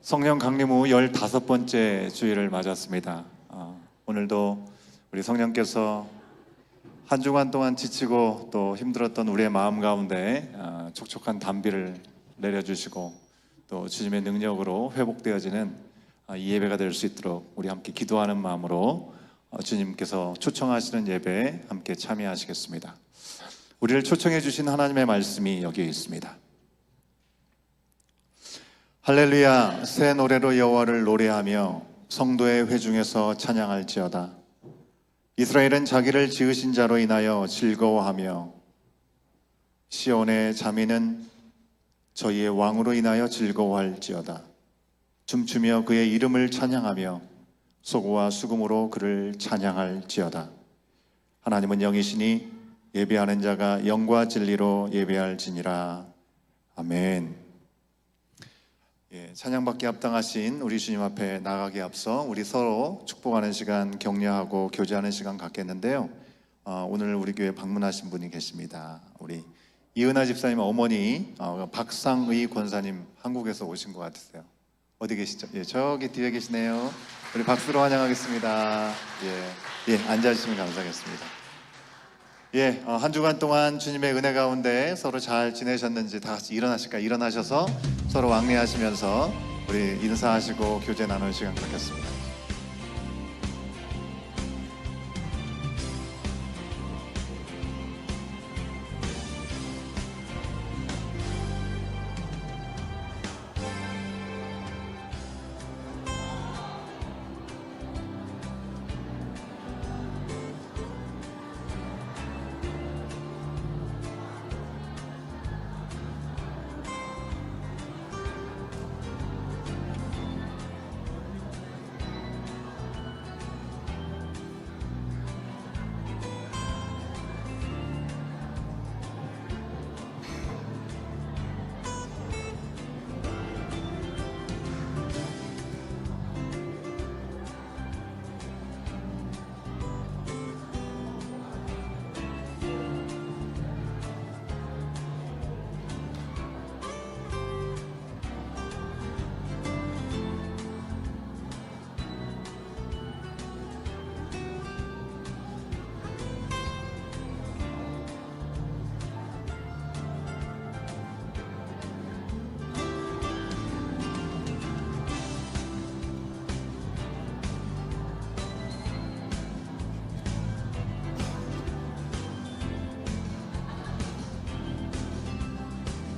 성령 강림 후 15번째 주일을 맞았습니다. 오늘도 우리 성령께서 한 주간 동안 지치고 또 힘들었던 우리의 마음 가운데 촉촉한 단비를 내려주시고 또 주님의 능력으로 회복되어지는 이 예배가 될 수 있도록 우리 함께 기도하는 마음으로 주님께서 초청하시는 예배에 함께 참여하시겠습니다. 우리를 초청해 주신 하나님의 말씀이 여기에 있습니다. 할렐루야, 새 노래로 여호와를 노래하며 성도의 회중에서 찬양할지어다. 이스라엘은 자기를 지으신 자로 인하여 즐거워하며 시온의 자민은 저희의 왕으로 인하여 즐거워할지어다. 춤추며 그의 이름을 찬양하며 소고와 수금으로 그를 찬양할지어다. 하나님은 영이시니 예배하는 자가 영과 진리로 예배할지니라. 아멘. 찬양받기 합당하신 우리 주님 앞에 나가기 앞서 우리 서로 축복하는 시간, 격려하고 교제하는 시간 갖겠는데요. 오늘 우리 교회 방문하신 분이 계십니다. 우리 이은하 집사님 어머니 박상의 권사님, 한국에서 오신 것 같으세요. 어디 계시죠? 저기 뒤에 계시네요. 우리 박수로 환영하겠습니다. 앉아주시면 감사하겠습니다. 한 주간 동안 주님의 은혜 가운데 서로 잘 지내셨는지 다 같이 일어나셔서 서로 왕래하시면서 우리 인사하시고 교제 나눌 시간 갖겠습니다.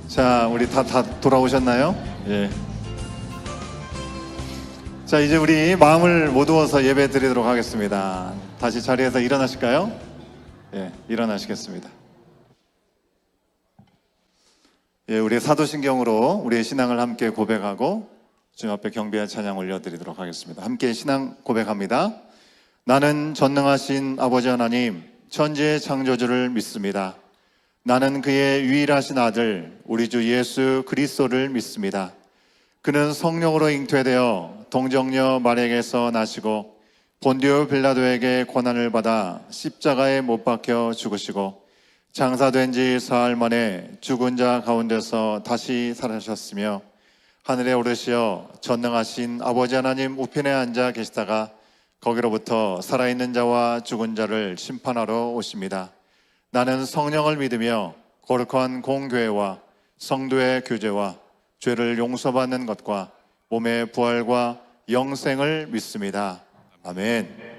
자, 우리 다 돌아오셨나요? 예. 자, 이제 우리 마음을 모두어서 예배 드리도록 하겠습니다. 다시 자리에서 일어나실까요? 일어나시겠습니다. 우리 사도신경으로 우리의 신앙을 함께 고백하고 주님 앞에 경배와 찬양 올려드리도록 하겠습니다. 함께 신앙 고백합니다. 나는 전능하신 아버지 하나님, 천지의 창조주를 믿습니다. 나는 그의 유일하신 아들 우리 주 예수 그리스도를 믿습니다. 그는 성령으로 잉태되어 동정녀 마리아에게서 나시고 본디오 빌라도에게 고난을 받아 십자가에 못 박혀 죽으시고 장사된 지 사흘 만에 죽은 자 가운데서 다시 살아나셨으며 하늘에 오르시어 전능하신 아버지 하나님 우편에 앉아 계시다가 거기로부터 살아있는 자와 죽은 자를 심판하러 오십니다. 나는 성령을 믿으며 거룩한 공교회와 성도의 교제와 죄를 용서받는 것과 몸의 부활과 영생을 믿습니다. 아멘.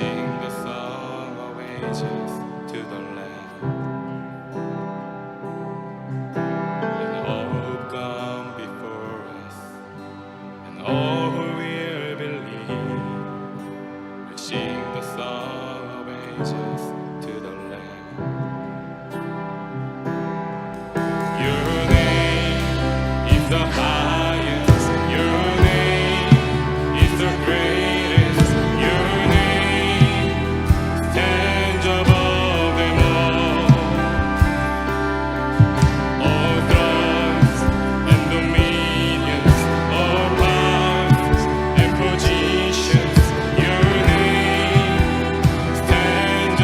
sing the song of ages to the Lamb. And all who come before us, and all who will believe, will sing the song of ages to the Lamb. Your name is the highest. Your name is the greatest. Your name stands above them all. All thrones and dominions, all powers and positions. Your name stands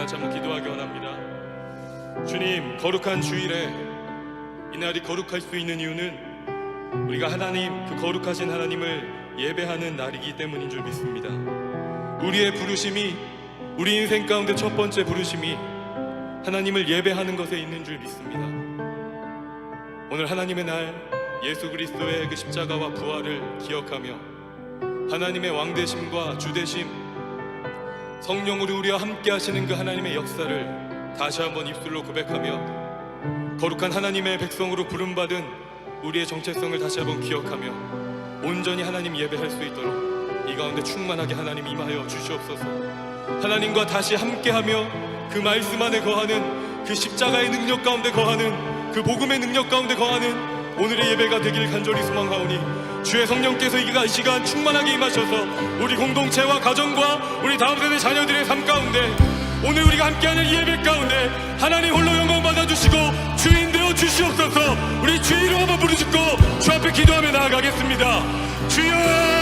같이 한번 기도하기 원합니다. 주님, 거룩한 주일에 이날이 거룩할 수 있는 이유는 우리가 하나님, 그 거룩하신 하나님을 예배하는 날이기 때문인 줄 믿습니다. 우리의 부르심이, 우리 인생 가운데 첫 번째 부르심이 하나님을 예배하는 것에 있는 줄 믿습니다. 오늘 하나님의 날, 예수 그리스도의 그 십자가와 부활을 기억하며 하나님의 왕되심과 주되심, 성령으로 우리와 함께 하시는 그 하나님의 역사를 다시 한번 입술로 고백하며 거룩한 하나님의 백성으로 부름받은 우리의 정체성을 다시 한번 기억하며 온전히 하나님 예배할 수 있도록 이 가운데 충만하게 하나님 임하여 주시옵소서. 하나님과 다시 함께하며 그 말씀 안에 거하는, 그 십자가의 능력 가운데 거하는, 그 복음의 능력 가운데 거하는 오늘의 예배가 되길 간절히 소망하오니 주의 성령께서 이 시간 충만하게 임하셔서 우리 공동체와 가정과 우리 다음 세대 자녀들의 삶 가운데, 오늘 우리가 함께하는 이 예배 가운데 하나님 홀로 영광 받아주시고 주인 되어 주시옵소서. 우리 주 이름 한번 부르짖고 주 앞에 기도하며 나아가겠습니다. 주여!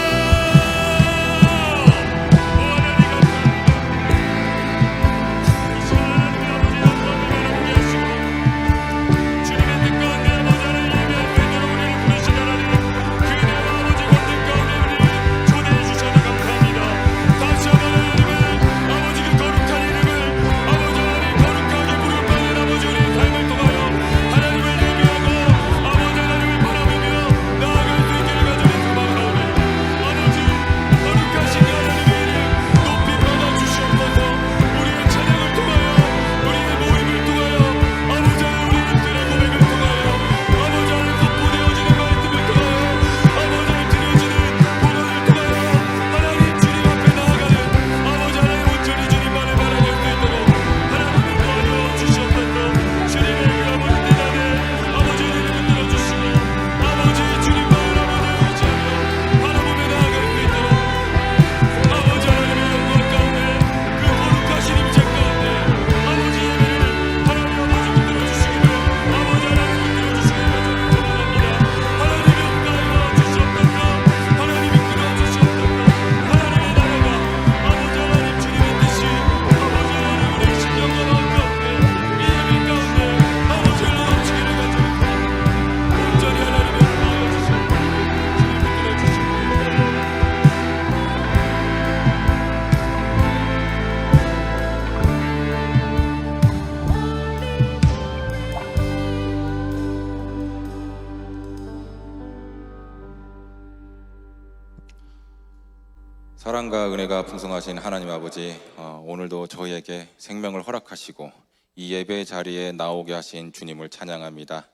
사랑과 은혜가 풍성하신 하나님 아버지, 오늘도 저희에게 생명을 허락하시고 이 예배 자리에 나오게 하신 주님을 찬양합니다.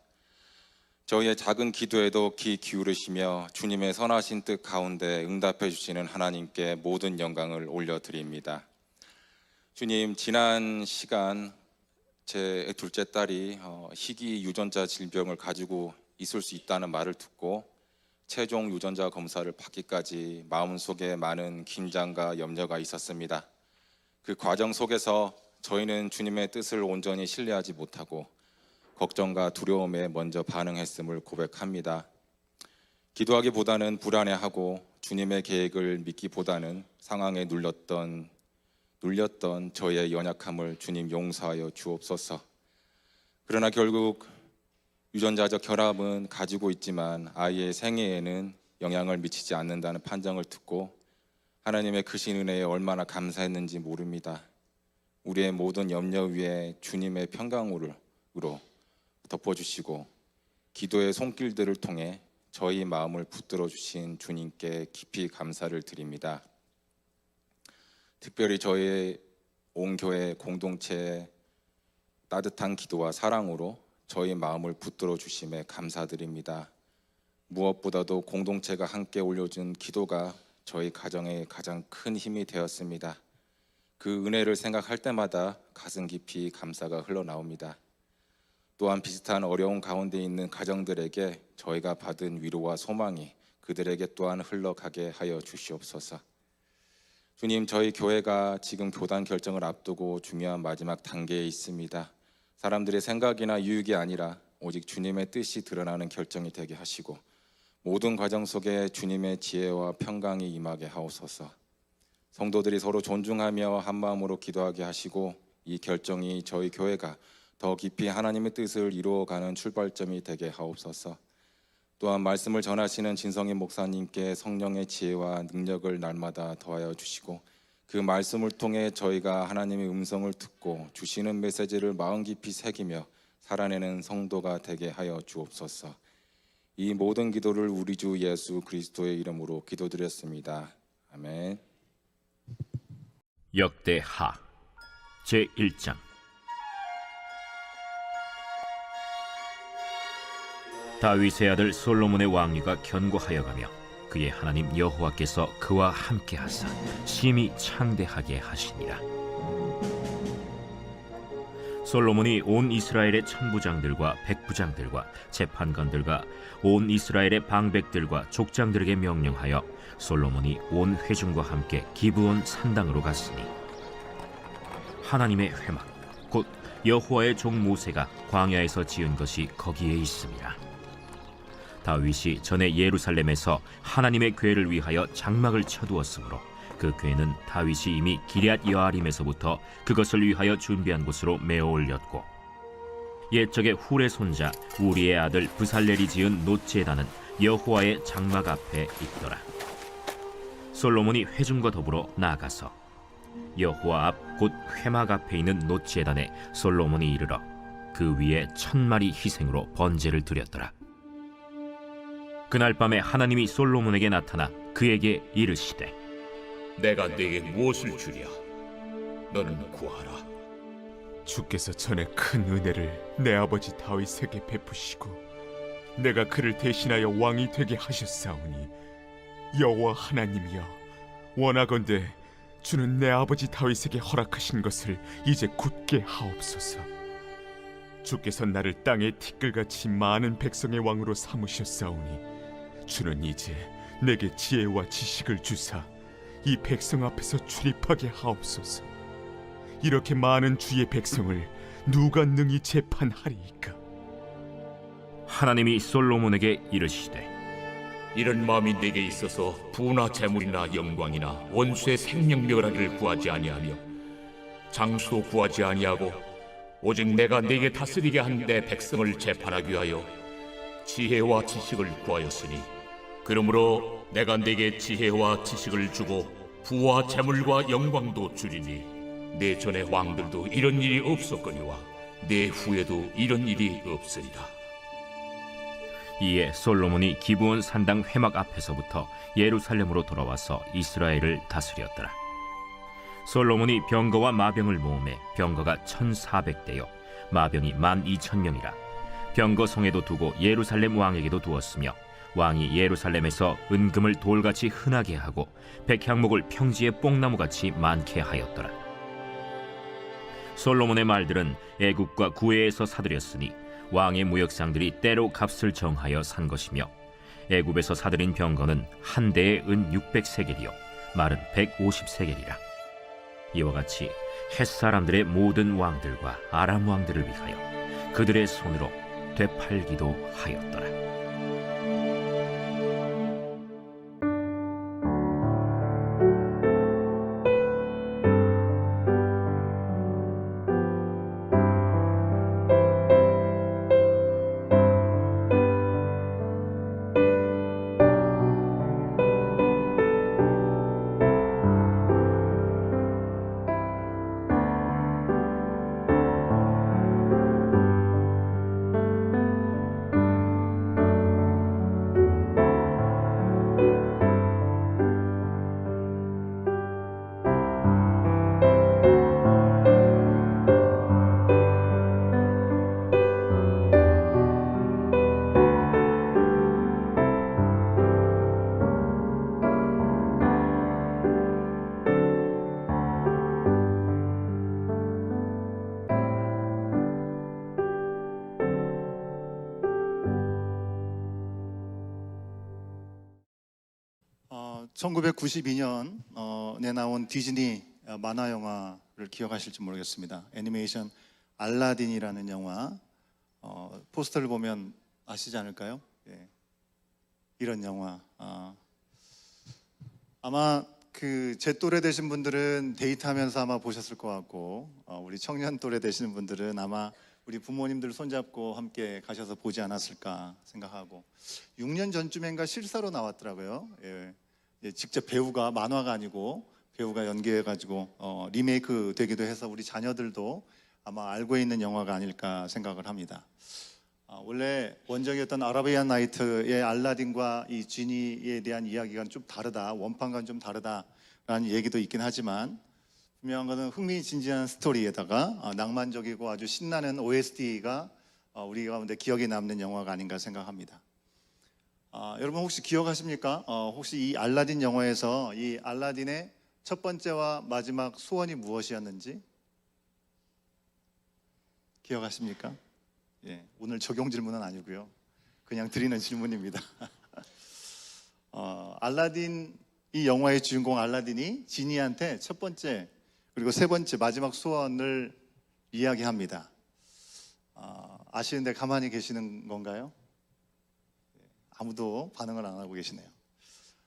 저희의 작은 기도에도 귀 기울이시며 주님의 선하신 뜻 가운데 응답해 주시는 하나님께 모든 영광을 올려드립니다. 주님, 지난 시간 제 둘째 딸이 희귀 유전자 질병을 가지고 있을 수 있다는 말을 듣고 최종 유전자 검사를 받기까지 마음속에 많은 긴장과 염려가 있었습니다. 그 과정 속에서 저희는 주님의 뜻을 온전히 신뢰하지 못하고 걱정과 두려움에 먼저 반응했음을 고백합니다. 기도하기보다는 불안해하고 주님의 계획을 믿기보다는 상황에 눌렸던 저의 연약함을 주님 용서하여 주옵소서. 그러나 결국 유전자적 결함은 가지고 있지만 아이의 생애에는 영향을 미치지 않는다는 판정을 듣고 하나님의 크신 은혜에 얼마나 감사했는지 모릅니다. 우리의 모든 염려 위에 주님의 평강으로 덮어주시고 기도의 손길들을 통해 저희 마음을 붙들어 주신 주님께 깊이 감사를 드립니다. 특별히 저희 온 교회 공동체의 따뜻한 기도와 사랑으로 저희 마음을 붙들어 주심에 감사드립니다. 무엇보다도 공동체가 함께 올려준 기도가 저희 가정에 가장 큰 힘이 되었습니다. 그 은혜를 생각할 때마다 가슴 깊이 감사가 흘러나옵니다. 또한 비슷한 어려운 가운데 있는 가정들에게 저희가 받은 위로와 소망이 그들에게 또한 흘러가게 하여 주시옵소서. 주님, 저희 교회가 지금 교단 결정을 앞두고 중요한 마지막 단계에 있습니다. 사람들의 생각이나 유익이 아니라 오직 주님의 뜻이 드러나는 결정이 되게 하시고 모든 과정 속에 주님의 지혜와 평강이 임하게 하옵소서. 성도들이 서로 존중하며 한마음으로 기도하게 하시고 이 결정이 저희 교회가 더 깊이 하나님의 뜻을 이루어가는 출발점이 되게 하옵소서. 또한 말씀을 전하시는 진성희 목사님께 성령의 지혜와 능력을 날마다 더하여 주시고 그 말씀을 통해 저희가 하나님의 음성을 듣고 주시는 메시지를 마음 깊이 새기며 살아내는 성도가 되게 하여 주옵소서. 이 모든 기도를 우리 주 예수 그리스도의 이름으로 기도드렸습니다. 아멘. 역대하 제1장. 다윗의 아들 솔로몬의 왕위가 견고하여 가며 그의 하나님 여호와께서 그와 함께 하사 심히 창대하게 하시니라. 솔로몬이 온 이스라엘의 천부장들과 백부장들과 재판관들과 온 이스라엘의 방백들과 족장들에게 명령하여 솔로몬이 온 회중과 함께 기브온 산당으로 갔으니 하나님의 회막 곧 여호와의 종 모세가 광야에서 지은 것이 거기에 있습니다. 다윗이 전에 예루살렘에서 하나님의 궤를 위하여 장막을 쳐두었으므로 그 궤는 다윗이 이미 기럇 여아림에서부터 그것을 위하여 준비한 곳으로 메어 올렸고 옛적에 훌의 손자 우리의 아들 브살렐이 지은 놋제단은 여호와의 장막 앞에 있더라. 솔로몬이 회중과 더불어 나아가서 여호와 앞 곧 회막 앞에 있는 놋제단에 솔로몬이 이르러 그 위에 1000마리 희생으로 번제를 드렸더라. 그날 밤에 하나님이 솔로몬에게 나타나 그에게 이르시되 내가 네게 무엇을 주랴? 너는 구하라. 주께서 전에 큰 은혜를 내 아버지 다윗에게 베푸시고 내가 그를 대신하여 왕이 되게 하셨사오니 여호와 하나님이여 원하건대 주는 내 아버지 다윗에게 허락하신 것을 이제 굳게 하옵소서. 주께서 나를 땅의 티끌같이 많은 백성의 왕으로 삼으셨사오니 주는 이제 내게 지혜와 지식을 주사 이 백성 앞에서 출입하게 하옵소서. 이렇게 많은 주의 백성을 누가 능히 재판하리이까? 하나님이 솔로몬에게 이르시되 이런 마음이 네게 있어서 부나 재물이나 영광이나 원수의 생명멸하기를 구하지 아니하며 장수도 구하지 아니하고 오직 내가 네게 다스리게 한 내 백성을 재판하기 위하여 지혜와 지식을 구하였으니 그러므로 내가 네게 지혜와 지식을 주고 부와 재물과 영광도 주리니 내 전의 왕들도 이런 일이 없었거니와 내 후에도 이런 일이 없으리라. 이에 솔로몬이 기브온 산당 회막 앞에서부터 예루살렘으로 돌아와서 이스라엘을 다스렸더라. 솔로몬이 병거와 마병을 모으매 병거가 1400대요 마병이 12,000명이라. 병거 성에도 두고 예루살렘 왕에게도 두었으며 왕이 예루살렘에서 은금을 돌같이 흔하게 하고 백향목을 평지의 뽕나무같이 많게 하였더라. 솔로몬의 말들은 애굽과 구해에서 사들였으니 왕의 무역상들이 때로 값을 정하여 산 것이며 애굽에서 사들인 병거는 한 대에 은 600세겔이요 말은 150세겔이라. 이와 같이 헷 사람들의 모든 왕들과 아람 왕들을 위하여 그들의 손으로 되팔기도 하였더라. 어, 1992년에 나온 디즈니 만화 영화를 기억하실지 모르겠습니다. 애니메이션 알라딘이라는 영화, 포스터를 보면 아시지 않을까요? 예. 이런 영화. 아마 제 또래 되신 분들은 데이트하면서 아마 보셨을 것 같고, 우리 청년 또래 되시는 분들은 아마 우리 부모님들 손잡고 함께 가셔서 보지 않았을까 생각하고, 6년 전쯤인가 실사로 나왔더라고요. 직접 배우가, 만화가 아니고 배우가 연기해가지고 리메이크 되기도 해서 우리 자녀들도 아마 알고 있는 영화가 아닐까 생각을 합니다. 원래 원작이었던 아라비안 나이트의 알라딘과 이 지니에 대한 이야기가 좀 다르다, 원판과는 좀 다르다라는 얘기도 있긴 하지만, 분명한 것은 흥미진진한 스토리에다가 낭만적이고 아주 신나는 OST가 우리 가운데 기억에 남는 영화가 아닌가 생각합니다. 여러분 혹시 기억하십니까? 혹시 이 알라딘 영화에서 이 알라딘의 첫 번째와 마지막 소원이 무엇이었는지 기억하십니까? 예, 오늘 적용 질문은 아니고요. 그냥 드리는 질문입니다. 알라딘, 이 영화의 주인공 알라딘이 지니한테 첫 번째 그리고 세 번째 마지막 소원을 이야기합니다. 아시는데 가만히 계시는 건가요? 아무도 반응을 안 하고 계시네요.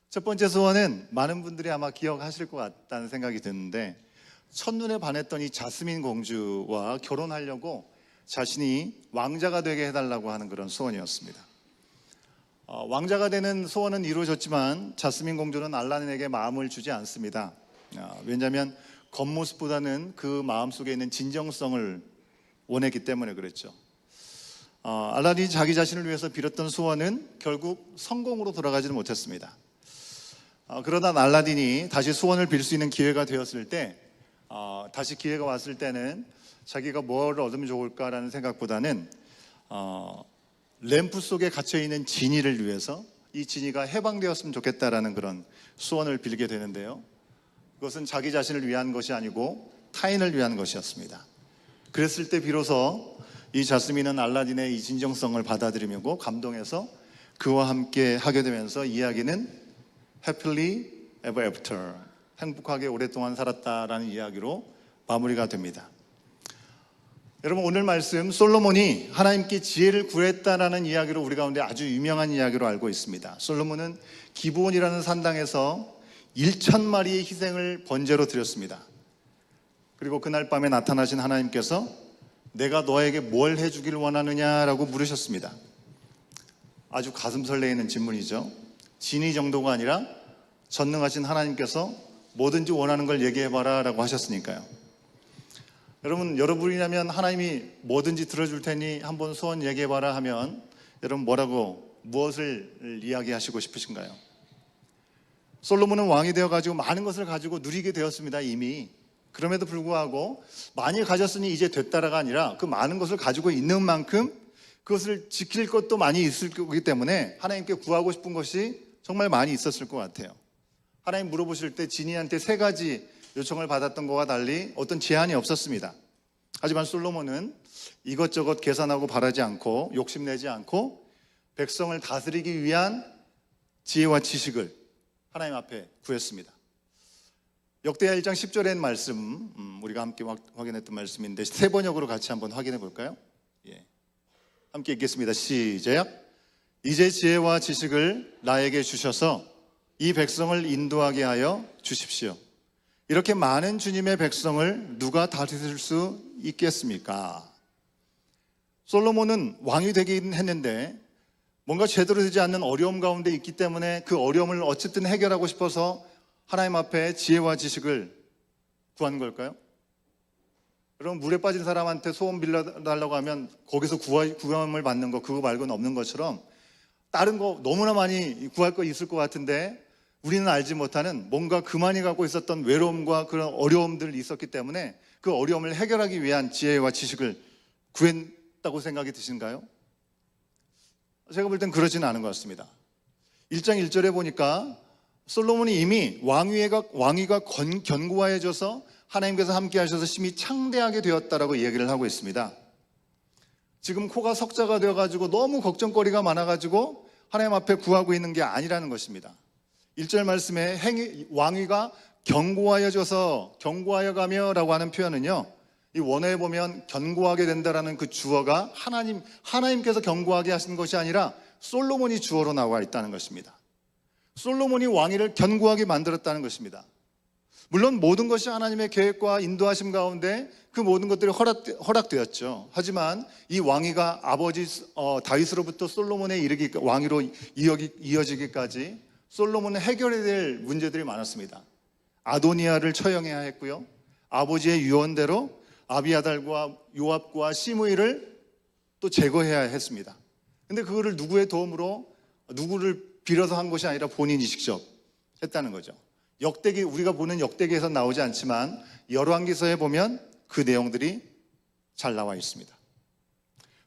첫 번째 소원은 많은 분들이 아마 기억하실 것 같다는 생각이 드는데, 첫눈에 반했던 이 자스민 공주와 결혼하려고 자신이 왕자가 되게 해달라고 하는 그런 소원이었습니다. 왕자가 되는 소원은 이루어졌지만 자스민 공주는 알라딘에게 마음을 주지 않습니다. 왜냐하면 겉모습보다는 그 마음속에 있는 진정성을 원했기 때문에 그랬죠. 알라딘이 자기 자신을 위해서 빌었던 소원은 결국 성공으로 돌아가지는 못했습니다. 그러다 알라딘이 다시 소원을 빌 수 있는 기회가 되었을 때, 다시 기회가 왔을 때는 자기가 뭘 얻으면 좋을까라는 생각보다는 램프 속에 갇혀있는 지니를 위해서 이 지니가 해방되었으면 좋겠다라는 그런 소원을 빌게 되는데요, 그것은 자기 자신을 위한 것이 아니고 타인을 위한 것이었습니다. 그랬을 때 비로소 이 자스민은 알라딘의 이 진정성을 받아들이고 감동해서 그와 함께 하게 되면서 이야기는 happily ever after, 행복하게 오랫동안 살았다라는 이야기로 마무리가 됩니다. 여러분, 오늘 말씀 솔로몬이 하나님께 지혜를 구했다라는 이야기로 우리 가운데 아주 유명한 이야기로 알고 있습니다. 솔로몬은 기브온이라는 산당에서 1,000마리의 희생을 번제로 드렸습니다. 그리고 그날 밤에 나타나신 하나님께서 내가 너에게 뭘 해주길 원하느냐라고 물으셨습니다. 아주 가슴 설레이는 질문이죠. 진의 정도가 아니라 전능하신 하나님께서 뭐든지 원하는 걸 얘기해봐라 라고 하셨으니까요. 여러분이라면 하나님이 뭐든지 들어줄 테니 한번 소원 얘기해봐라 하면 여러분 무엇을 이야기하시고 싶으신가요? 솔로몬은 왕이 되어가지고 많은 것을 가지고 누리게 되었습니다, 이미. 그럼에도 불구하고 많이 가졌으니 이제 됐다라가 아니라 그 많은 것을 가지고 있는 만큼 그것을 지킬 것도 많이 있을 거기 때문에 하나님께 구하고 싶은 것이 정말 많이 있었을 것 같아요. 하나님 물어보실 때 지니한테 3가지 요청을 받았던 것과 달리 어떤 제한이 없었습니다. 하지만 솔로몬은 이것저것 계산하고 바라지 않고 욕심내지 않고 백성을 다스리기 위한 지혜와 지식을 하나님 앞에 구했습니다. 역대하 1장 10절의 말씀, 우리가 함께 확인했던 말씀인데 세 번역으로 같이 한번 확인해 볼까요? 함께 읽겠습니다. 시작. 이제 지혜와 지식을 나에게 주셔서 이 백성을 인도하게 하여 주십시오. 이렇게 많은 주님의 백성을 누가 다스릴 수 있겠습니까? 솔로몬은 왕이 되긴 했는데 뭔가 제대로 되지 않는 어려움 가운데 있기 때문에 그 어려움을 어쨌든 해결하고 싶어서 하나님 앞에 지혜와 지식을 구한 걸까요? 여러분, 물에 빠진 사람한테 소원 빌려달라고 하면 거기서 구원을 받는 거 그거 말고는 없는 것처럼 다른 거 너무나 많이 구할 거 있을 것 같은데 우리는 알지 못하는 뭔가 그만이 갖고 있었던 외로움과 그런 어려움들이 있었기 때문에 그 어려움을 해결하기 위한 지혜와 지식을 구했다고 생각이 드신가요? 제가 볼 땐 그러지는 않은 것 같습니다. 1장 1절에 보니까 솔로몬이 이미 왕위가 견고해져서 하나님께서 함께 하셔서 심히 창대하게 되었다라고 얘기를 하고 있습니다. 지금 코가 석자가 되어가지고 너무 걱정거리가 많아가지고 하나님 앞에 구하고 있는 게 아니라는 것입니다. 1절 말씀에 왕위가 견고하여져서 견고하여 가며라고 하는 표현은요, 이 원어에 보면 견고하게 된다라는 그 주어가 하나님께서 견고하게 하신 것이 아니라 솔로몬이 주어로 나와 있다는 것입니다. 솔로몬이 왕위를 견고하게 만들었다는 것입니다. 물론 모든 것이 하나님의 계획과 인도하심 가운데 그 모든 것들이 허락되었죠. 하지만 이 왕위가 아버지 다윗으로부터 솔로몬에 왕위로 이어지기까지 솔로몬은 해결해야 될 문제들이 많았습니다. 아도니아를 처형해야 했고요. 아버지의 유언대로 아비아달과 요압과 시므이를 또 제거해야 했습니다. 근데 그거를 누구의 도움으로, 누구를 빌어서 한 것이 아니라 본인이 직접 했다는 거죠. 역대기, 우리가 보는 역대기에서 나오지 않지만 열왕기서에 보면 그 내용들이 잘 나와 있습니다.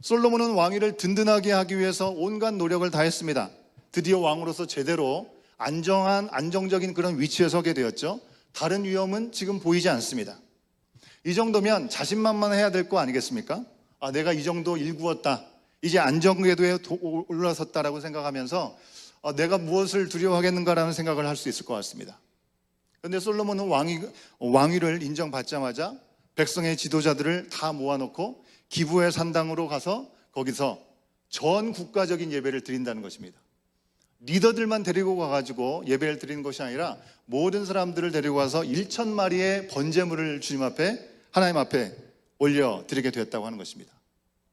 솔로몬은 왕위를 든든하게 하기 위해서 온갖 노력을 다했습니다. 드디어 왕으로서 제대로 안정적인 그런 위치에 서게 되었죠. 다른 위험은 지금 보이지 않습니다. 이 정도면 자신만만해야 될 거 아니겠습니까? 내가 이 정도 일구었다, 이제 안정궤도에 올라섰다라고 생각하면서 내가 무엇을 두려워하겠는가라는 생각을 할 수 있을 것 같습니다. 그런데 솔로몬은 왕위를 인정받자마자 백성의 지도자들을 다 모아놓고 기브의 산당으로 가서 거기서 전 국가적인 예배를 드린다는 것입니다. 리더들만 데리고 가가지고 예배를 드리는 것이 아니라 모든 사람들을 데리고 가서 1,000마리의 번제물을 주님 앞에, 하나님 앞에 올려드리게 되었다고 하는 것입니다.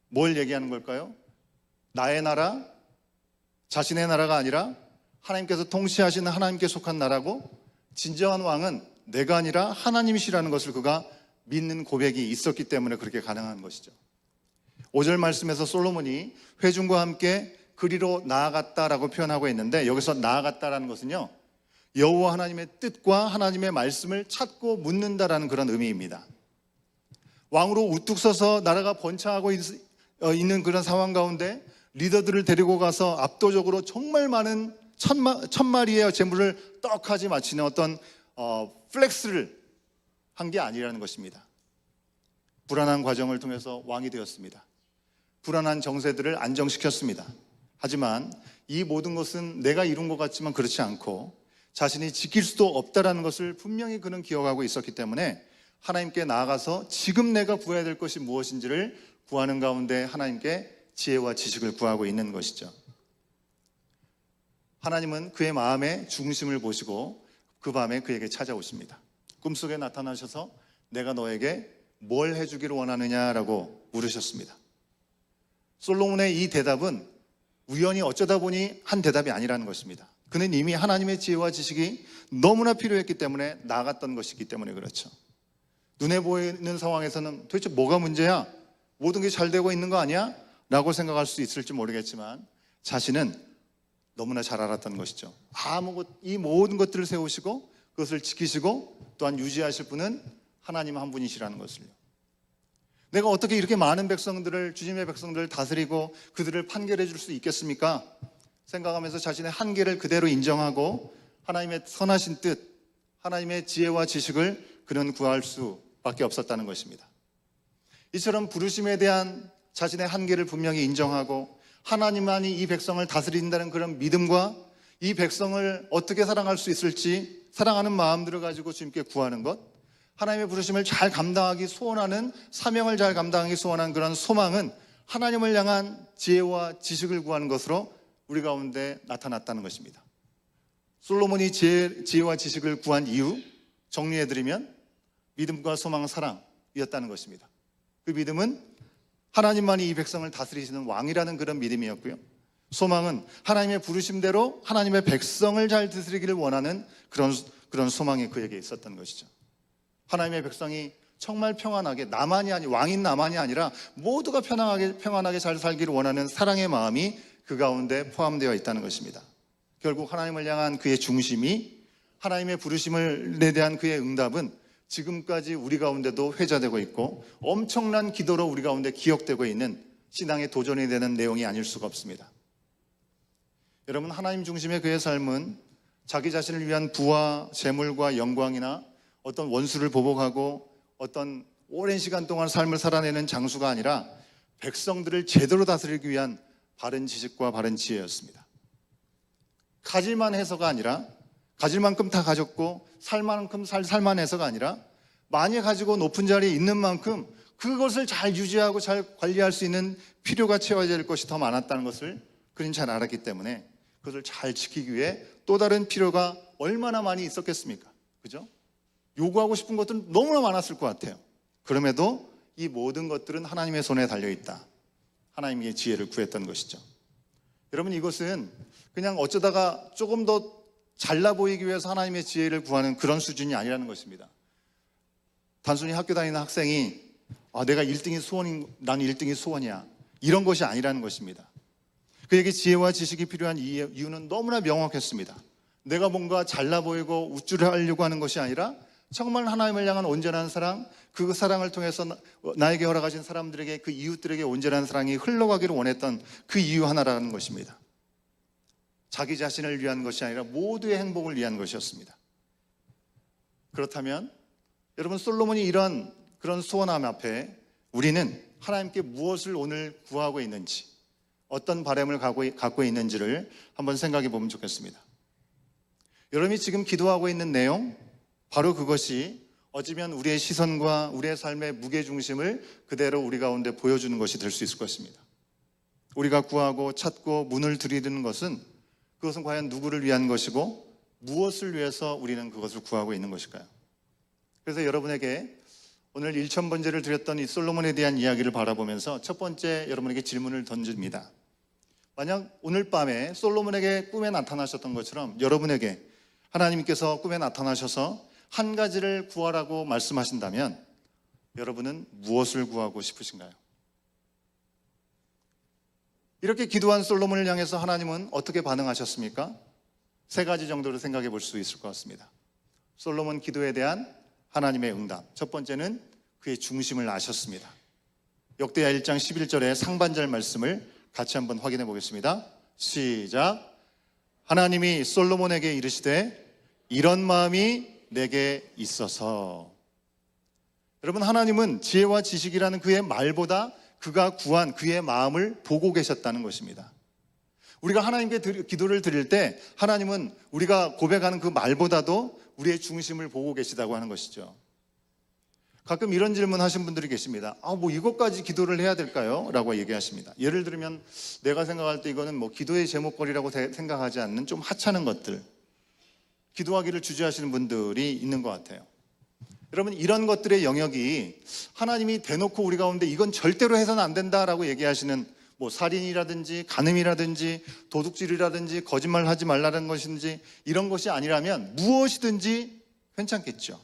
뭘 얘기하는 걸까요? 나의 나라, 자신의 나라가 아니라 하나님께서 통치하시는 하나님께 속한 나라고, 진정한 왕은 내가 아니라 하나님이시라는 것을 그가 믿는 고백이 있었기 때문에 그렇게 가능한 것이죠. 5절 말씀에서 솔로몬이 회중과 함께 그리로 나아갔다라고 표현하고 있는데, 여기서 나아갔다라는 것은요, 여호와 하나님의 뜻과 하나님의 말씀을 찾고 묻는다라는 그런 의미입니다. 왕으로 우뚝 서서 나라가 번창하고 있는 그런 상황 가운데 리더들을 데리고 가서 압도적으로 정말 많은 1,000마리의 재물을 떡하지 마치는 어떤 플렉스를 한 게 아니라는 것입니다. 불안한 과정을 통해서 왕이 되었습니다. 불안한 정세들을 안정시켰습니다. 하지만 이 모든 것은 내가 이룬 것 같지만 그렇지 않고 자신이 지킬 수도 없다라는 것을 분명히 그는 기억하고 있었기 때문에 하나님께 나아가서 지금 내가 구해야 될 것이 무엇인지를 구하는 가운데 하나님께 지혜와 지식을 구하고 있는 것이죠. 하나님은 그의 마음의 중심을 보시고 그 밤에 그에게 찾아오십니다. 꿈속에 나타나셔서 내가 너에게 뭘 해주기를 원하느냐라고 물으셨습니다. 솔로몬의 이 대답은 우연히 어쩌다 보니 한 대답이 아니라는 것입니다. 그는 이미 하나님의 지혜와 지식이 너무나 필요했기 때문에 나아갔던 것이기 때문에 그렇죠. 눈에 보이는 상황에서는 도대체 뭐가 문제야? 모든 게 잘 되고 있는 거 아니야? 라고 생각할 수 있을지 모르겠지만 자신은 너무나 잘 알았던 것이죠. 이 모든 것들을 세우시고 그것을 지키시고 또한 유지하실 분은 하나님 한 분이시라는 것을요. 내가 어떻게 이렇게 많은 백성들을, 주님의 백성들을 다스리고 그들을 판결해 줄 수 있겠습니까? 생각하면서 자신의 한계를 그대로 인정하고 하나님의 선하신 뜻, 하나님의 지혜와 지식을 그는 구할 수밖에 없었다는 것입니다. 이처럼 부르심에 대한 자신의 한계를 분명히 인정하고 하나님만이 이 백성을 다스린다는 그런 믿음과 이 백성을 어떻게 사랑할 수 있을지 사랑하는 마음들을 가지고 주님께 구하는 것, 하나님의 부르심을 잘 감당하기 소원하는, 사명을 잘 감당하기 소원한 그런 소망은 하나님을 향한 지혜와 지식을 구하는 것으로 우리 가운데 나타났다는 것입니다. 솔로몬이 지혜와 지식을 구한 이유 정리해드리면 믿음과 소망, 사랑이었다는 것입니다. 그 믿음은 하나님만이 이 백성을 다스리시는 왕이라는 그런 믿음이었고요. 소망은 하나님의 부르심대로 하나님의 백성을 잘 다스리기를 원하는 그런 소망이 그에게 있었던 것이죠. 하나님의 백성이 정말 평안하게, 왕인 나만이 아니라 모두가 평안하게 잘 살기를 원하는 사랑의 마음이 그 가운데 포함되어 있다는 것입니다. 결국 하나님을 향한 그의 중심이, 하나님의 부르심에 대한 그의 응답은 지금까지 우리 가운데도 회자되고 있고 엄청난 기도로 우리 가운데 기억되고 있는 신앙의 도전이 되는 내용이 아닐 수가 없습니다. 여러분, 하나님 중심의 그의 삶은 자기 자신을 위한 부와 재물과 영광이나 어떤 원수를 보복하고 어떤 오랜 시간 동안 삶을 살아내는 장수가 아니라 백성들을 제대로 다스리기 위한 바른 지식과 바른 지혜였습니다. 가질만 해서가 아니라, 가질 만큼 다 가졌고 살 만큼 살만 해서가 아니라 많이 가지고 높은 자리에 있는 만큼 그것을 잘 유지하고 잘 관리할 수 있는 필요가 채워야 될 것이 더 많았다는 것을 그는 잘 알았기 때문에 그것을 잘 지키기 위해 또 다른 필요가 얼마나 많이 있었겠습니까? 그죠? 요구하고 싶은 것들은 너무나 많았을 것 같아요. 그럼에도 이 모든 것들은 하나님의 손에 달려있다. 하나님의 지혜를 구했던 것이죠. 여러분, 이것은 그냥 어쩌다가 조금 더 잘나 보이기 위해서 하나님의 지혜를 구하는 그런 수준이 아니라는 것입니다. 단순히 학교 다니는 학생이 내가 1등이 소원인, 나는 1등이 소원이야, 이런 것이 아니라는 것입니다. 그에게 지혜와 지식이 필요한 이유는 너무나 명확했습니다. 내가 뭔가 잘나 보이고 우쭐을 하려고 하는 것이 아니라 정말 하나님을 향한 온전한 사랑, 그 사랑을 통해서 나에게 허락하신 사람들에게, 그 이웃들에게 온전한 사랑이 흘러가기를 원했던 그 이유 하나라는 것입니다. 자기 자신을 위한 것이 아니라 모두의 행복을 위한 것이었습니다. 그렇다면 여러분, 솔로몬이 이런 그런 소원함 앞에 우리는 하나님께 무엇을 오늘 구하고 있는지, 어떤 바람을 갖고 있는지를 한번 생각해 보면 좋겠습니다. 여러분이 지금 기도하고 있는 내용, 바로 그것이 어쩌면 우리의 시선과 우리의 삶의 무게중심을 그대로 우리 가운데 보여주는 것이 될 수 있을 것입니다. 우리가 구하고 찾고 문을 들이대는 것은, 그것은 과연 누구를 위한 것이고 무엇을 위해서 우리는 그것을 구하고 있는 것일까요? 그래서 여러분에게 오늘 1000번제를 드렸던 이 솔로몬에 대한 이야기를 바라보면서 첫 번째 여러분에게 질문을 던집니다. 만약 오늘 밤에 솔로몬에게 꿈에 나타나셨던 것처럼 여러분에게 하나님께서 꿈에 나타나셔서 한 가지를 구하라고 말씀하신다면 여러분은 무엇을 구하고 싶으신가요? 이렇게 기도한 솔로몬을 향해서 하나님은 어떻게 반응하셨습니까? 3가지 정도로 생각해 볼 수 있을 것 같습니다. 솔로몬 기도에 대한 하나님의 응답. 첫 번째는 그의 중심을 아셨습니다. 역대하 1장 11절의 상반절 말씀을 같이 한번 확인해 보겠습니다. 시작. 하나님이 솔로몬에게 이르시되 이런 마음이 내게 있어서. 여러분, 하나님은 지혜와 지식이라는 그의 말보다 그가 구한 그의 마음을 보고 계셨다는 것입니다. 우리가 하나님께 기도를 드릴 때 하나님은 우리가 고백하는 그 말보다도 우리의 중심을 보고 계시다고 하는 것이죠. 가끔 이런 질문 하신 분들이 계십니다. 뭐 이것까지 기도를 해야 될까요? 라고 얘기하십니다. 예를 들면 내가 생각할 때 이거는 뭐 기도의 제목거리라고 생각하지 않는 좀 하찮은 것들, 기도하기를 주저하시는 분들이 있는 것 같아요. 여러분, 이런 것들의 영역이 하나님이 대놓고 우리 가운데 이건 절대로 해서는 안 된다라고 얘기하시는 뭐 살인이라든지 간음이라든지 도둑질이라든지 거짓말 하지 말라는 것인지 이런 것이 아니라면 무엇이든지 괜찮겠죠.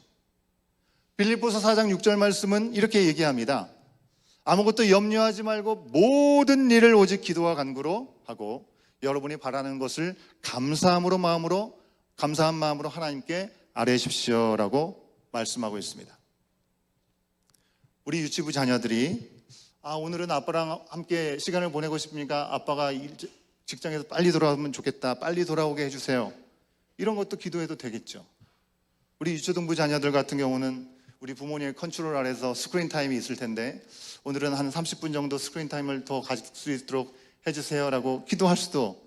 빌립보서 4장 6절 말씀은 이렇게 얘기합니다. 아무것도 염려하지 말고 모든 일을 오직 기도와 간구로 하고 여러분이 바라는 것을 감사한 마음으로 하나님께 아뢰십시오라고 말씀하고 있습니다. 우리 유치부 자녀들이 오늘은 아빠랑 함께 시간을 보내고 싶으니까 아빠가 직장에서 빨리 돌아오면 좋겠다, 빨리 돌아오게 해주세요, 이런 것도 기도해도 되겠죠. 우리 유초등부 자녀들 같은 경우는 우리 부모님의 컨트롤 아래서 스크린 타임이 있을 텐데 오늘은 한 30분 정도 스크린 타임을 더 가질 수 있도록 해주세요라고 기도할 수도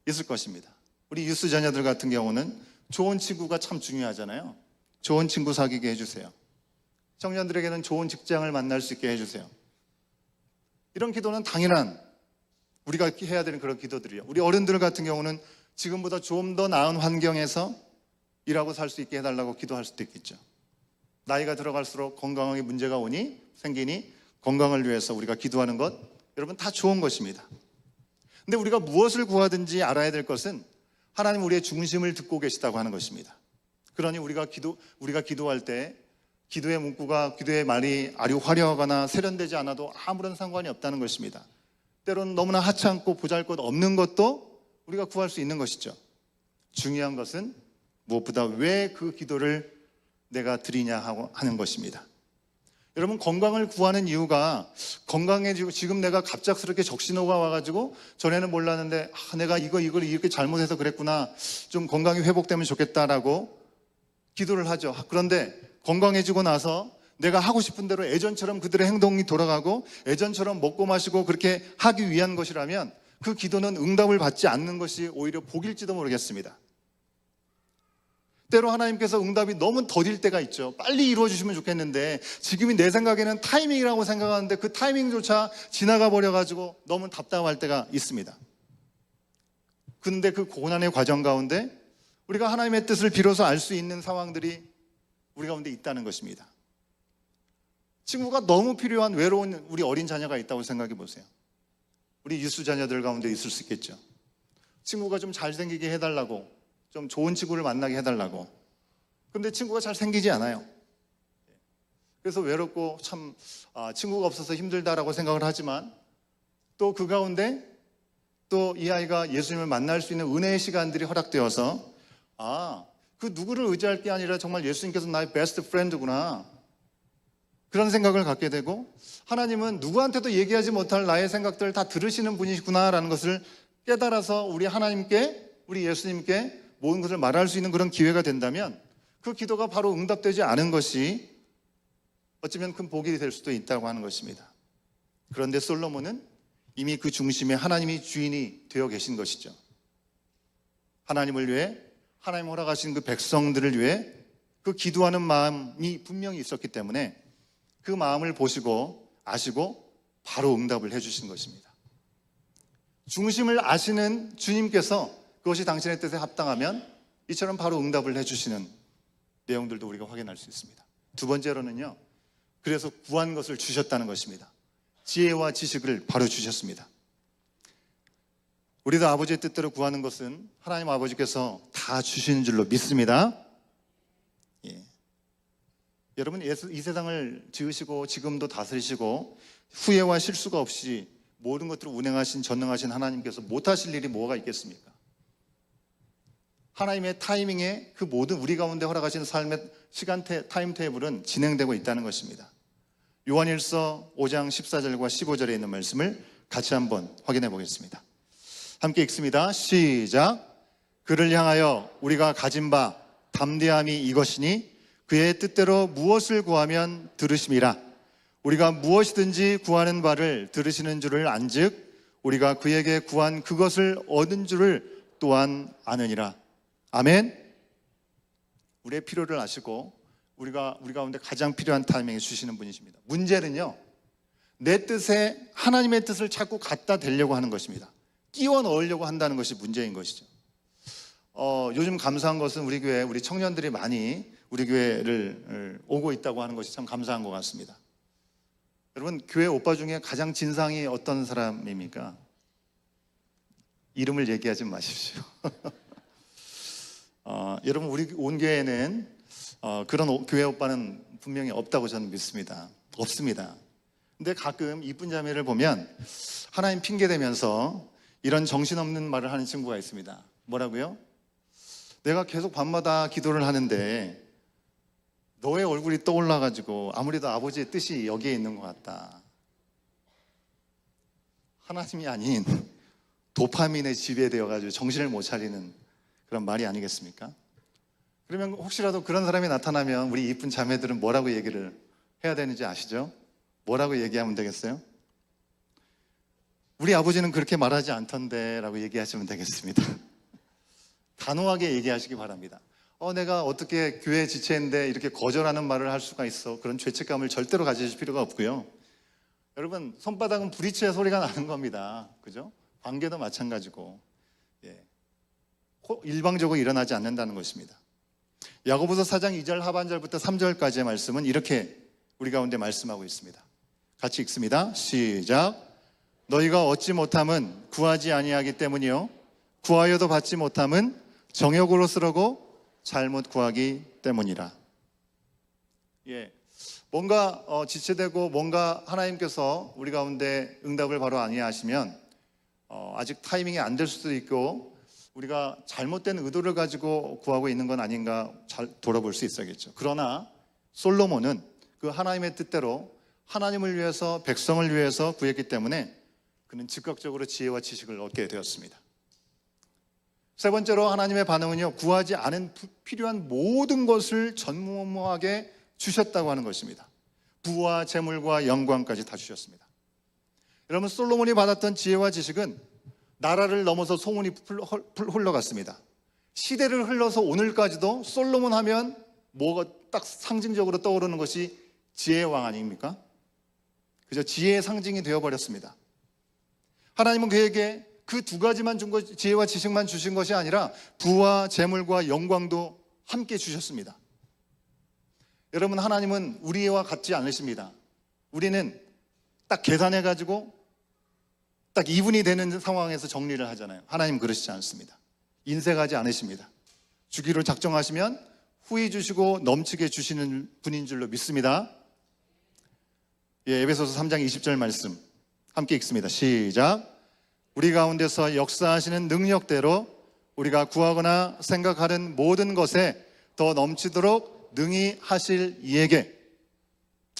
있을 것입니다. 우리 유스 자녀들 같은 경우는 좋은 친구가 참 중요하잖아요. 좋은 친구 사귀게 해주세요. 청년들에게는 좋은 직장을 만날 수 있게 해주세요. 이런 기도는 당연한 우리가 해야 되는 그런 기도들이에요. 우리 어른들 같은 경우는 지금보다 좀 더 나은 환경에서 일하고 살 수 있게 해달라고 기도할 수도 있겠죠. 나이가 들어갈수록 건강에 문제가 생기니 건강을 위해서 우리가 기도하는 것, 여러분 다 좋은 것입니다. 근데 우리가 무엇을 구하든지 알아야 될 것은 하나님 우리의 중심을 듣고 계시다고 하는 것입니다. 그러니 우리가 기도할 때 기도의 문구가, 기도의 말이 아주 화려하거나 세련되지 않아도 아무런 상관이 없다는 것입니다. 때로는 너무나 하찮고 보잘것없는 것도 우리가 구할 수 있는 것이죠. 중요한 것은 무엇보다 왜 그 기도를 내가 드리냐 하는 것입니다. 여러분, 건강을 구하는 이유가 건강해지고 지금 내가 갑작스럽게 적신호가 와가지고 전에는 몰랐는데 내가 이걸 이렇게 잘못해서 그랬구나, 좀 건강이 회복되면 좋겠다라고 기도를 하죠. 그런데 건강해지고 나서 내가 하고 싶은 대로 예전처럼 그들의 행동이 돌아가고 예전처럼 먹고 마시고 그렇게 하기 위한 것이라면 그 기도는 응답을 받지 않는 것이 오히려 복일지도 모르겠습니다. 때로 하나님께서 응답이 너무 더딜 때가 있죠. 빨리 이루어주시면 좋겠는데 지금이 내 생각에는 타이밍이라고 생각하는데 그 타이밍조차 지나가 버려가지고 너무 답답할 때가 있습니다. 그런데 그 고난의 과정 가운데 우리가 하나님의 뜻을 비로소 알 수 있는 상황들이 우리 가운데 있다는 것입니다. 친구가 너무 필요한 외로운 우리 어린 자녀가 있다고 생각해 보세요. 우리 유수 자녀들 가운데 있을 수 있겠죠. 친구가 좀 잘생기게 해달라고, 좀 좋은 친구를 만나게 해달라고. 근데 친구가 잘 생기지 않아요. 그래서 외롭고 참 친구가 없어서 힘들다라고 생각을 하지만, 또 그 가운데 또 이 아이가 예수님을 만날 수 있는 은혜의 시간들이 허락되어서 그 누구를 의지할 게 아니라 정말 예수님께서 나의 베스트 프렌드구나, 그런 생각을 갖게 되고, 하나님은 누구한테도 얘기하지 못할 나의 생각들을 다 들으시는 분이시구나라는 것을 깨달아서 우리 하나님께, 우리 예수님께 모든 것을 말할 수 있는 그런 기회가 된다면, 그 기도가 바로 응답되지 않은 것이 어쩌면 큰 복이 될 수도 있다고 하는 것입니다. 그런데 솔로몬은 이미 그 중심에 하나님이 주인이 되어 계신 것이죠. 하나님을 위해, 하나님 허락하신 그 백성들을 위해 그 기도하는 마음이 분명히 있었기 때문에 그 마음을 보시고 아시고 바로 응답을 해주신 것입니다. 중심을 아시는 주님께서 그것이 당신의 뜻에 합당하면 이처럼 바로 응답을 해주시는 내용들도 우리가 확인할 수 있습니다. 두 번째로는요, 그래서 구한 것을 주셨다는 것입니다. 지혜와 지식을 바로 주셨습니다. 우리도 아버지의 뜻대로 구하는 것은 하나님 아버지께서 다 주시는 줄로 믿습니다. 여러분, 이 세상을 지으시고 지금도 다스리시고 후회와 실수가 없이 모든 것들을 운행하신 전능하신 하나님께서 못하실 일이 뭐가 있겠습니까? 하나님의 타이밍에 그 모든 우리 가운데 허락하신 삶의 시간 타임테이블은 진행되고 있다는 것입니다. 요한일서 5장 14절과 15절에 있는 말씀을 같이 한번 확인해 보겠습니다. 함께 읽습니다. 시작. 그를 향하여 우리가 가진 바 담대함이 이것이니 그의 뜻대로 무엇을 구하면 들으심이라. 우리가 무엇이든지 구하는 바를 들으시는 줄을 안즉 우리가 그에게 구한 그것을 얻은 줄을 또한 아느니라. 아멘. 우리의 필요를 아시고 우리 가운데 가장 필요한 타이밍에 주시는 분이십니다. 문제는요, 내 뜻에 하나님의 뜻을 자꾸 갖다 대려고 하는 것입니다. 끼워 넣으려고 한다는 것이 문제인 것이죠. 요즘 감사한 것은 우리 교회, 우리 청년들이 많이 우리 교회를 오고 있다고 하는 것이 참 감사한 것 같습니다. 여러분, 교회 오빠 중에 가장 진상이 어떤 사람입니까? 이름을 얘기하지 마십시오. 여러분, 우리 온 교회에는 그런 교회 오빠는 분명히 없다고 저는 믿습니다. 없습니다. 근데 가끔 이쁜 자매를 보면 하나님 핑계대면서 이런 정신없는 말을 하는 친구가 있습니다. 뭐라고요? 내가 계속 밤마다 기도를 하는데 너의 얼굴이 떠올라가지고 아무래도 아버지의 뜻이 여기에 있는 것 같다. 하나님이 아닌 도파민에 지배되어가지고 정신을 못 차리는 그런 말이 아니겠습니까? 그러면 혹시라도 그런 사람이 나타나면 우리 이쁜 자매들은 뭐라고 얘기를 해야 되는지 아시죠? 뭐라고 얘기하면 되겠어요? 우리 아버지는 그렇게 말하지 않던데 라고 얘기하시면 되겠습니다. 단호하게 얘기하시기 바랍니다. 내가 어떻게 교회 지체인데 이렇게 거절하는 말을 할 수가 있어. 그런 죄책감을 절대로 가지실 필요가 없고요. 여러분, 손바닥은 부딪혀야 소리가 나는 겁니다. 그죠? 관계도 마찬가지고 일방적으로 일어나지 않는다는 것입니다. 야고보서 4장 2절 하반절부터 3절까지의 말씀은 이렇게 우리 가운데 말씀하고 있습니다. 같이 읽습니다. 시작. 너희가 얻지 못함은 구하지 아니하기 때문이요 구하여도 받지 못함은 정욕으로 쓰려고 잘못 구하기 때문이라. 뭔가 지체되고 뭔가 하나님께서 우리 가운데 응답을 바로 아니하시면 아직 타이밍이 안 될 수도 있고 우리가 잘못된 의도를 가지고 구하고 있는 건 아닌가 잘 돌아볼 수 있어야겠죠. 그러나 솔로몬은 그 하나님의 뜻대로 하나님을 위해서 백성을 위해서 구했기 때문에 그는 즉각적으로 지혜와 지식을 얻게 되었습니다. 세 번째로 하나님의 반응은요, 구하지 않은 필요한 모든 것을 전무후무하게 주셨다고 하는 것입니다. 부와 재물과 영광까지 다 주셨습니다. 여러분, 솔로몬이 받았던 지혜와 지식은 나라를 넘어서 소문이 흘러갔습니다. 시대를 흘러서 오늘까지도 솔로몬 하면 뭐가 딱 상징적으로 떠오르는 것이 지혜의 왕 아닙니까? 그저 지혜의 상징이 되어버렸습니다. 하나님은 그에게 그 두 가지만 준 것, 지혜와 지식만 주신 것이 아니라 부와 재물과 영광도 함께 주셨습니다. 여러분, 하나님은 우리와 같지 않으십니다. 우리는 딱 계산해가지고 딱 2분이 되는 상황에서 정리를 하잖아요. 하나님 그러시지 않습니다. 인색하지 않으십니다. 주기로 작정하시면 후히 주시고 넘치게 주시는 분인 줄로 믿습니다. 예, 에베소서 3장 20절 말씀 함께 읽습니다. 시작. 우리 가운데서 역사하시는 능력대로 우리가 구하거나 생각하는 모든 것에 더 넘치도록 능히 하실 이에게.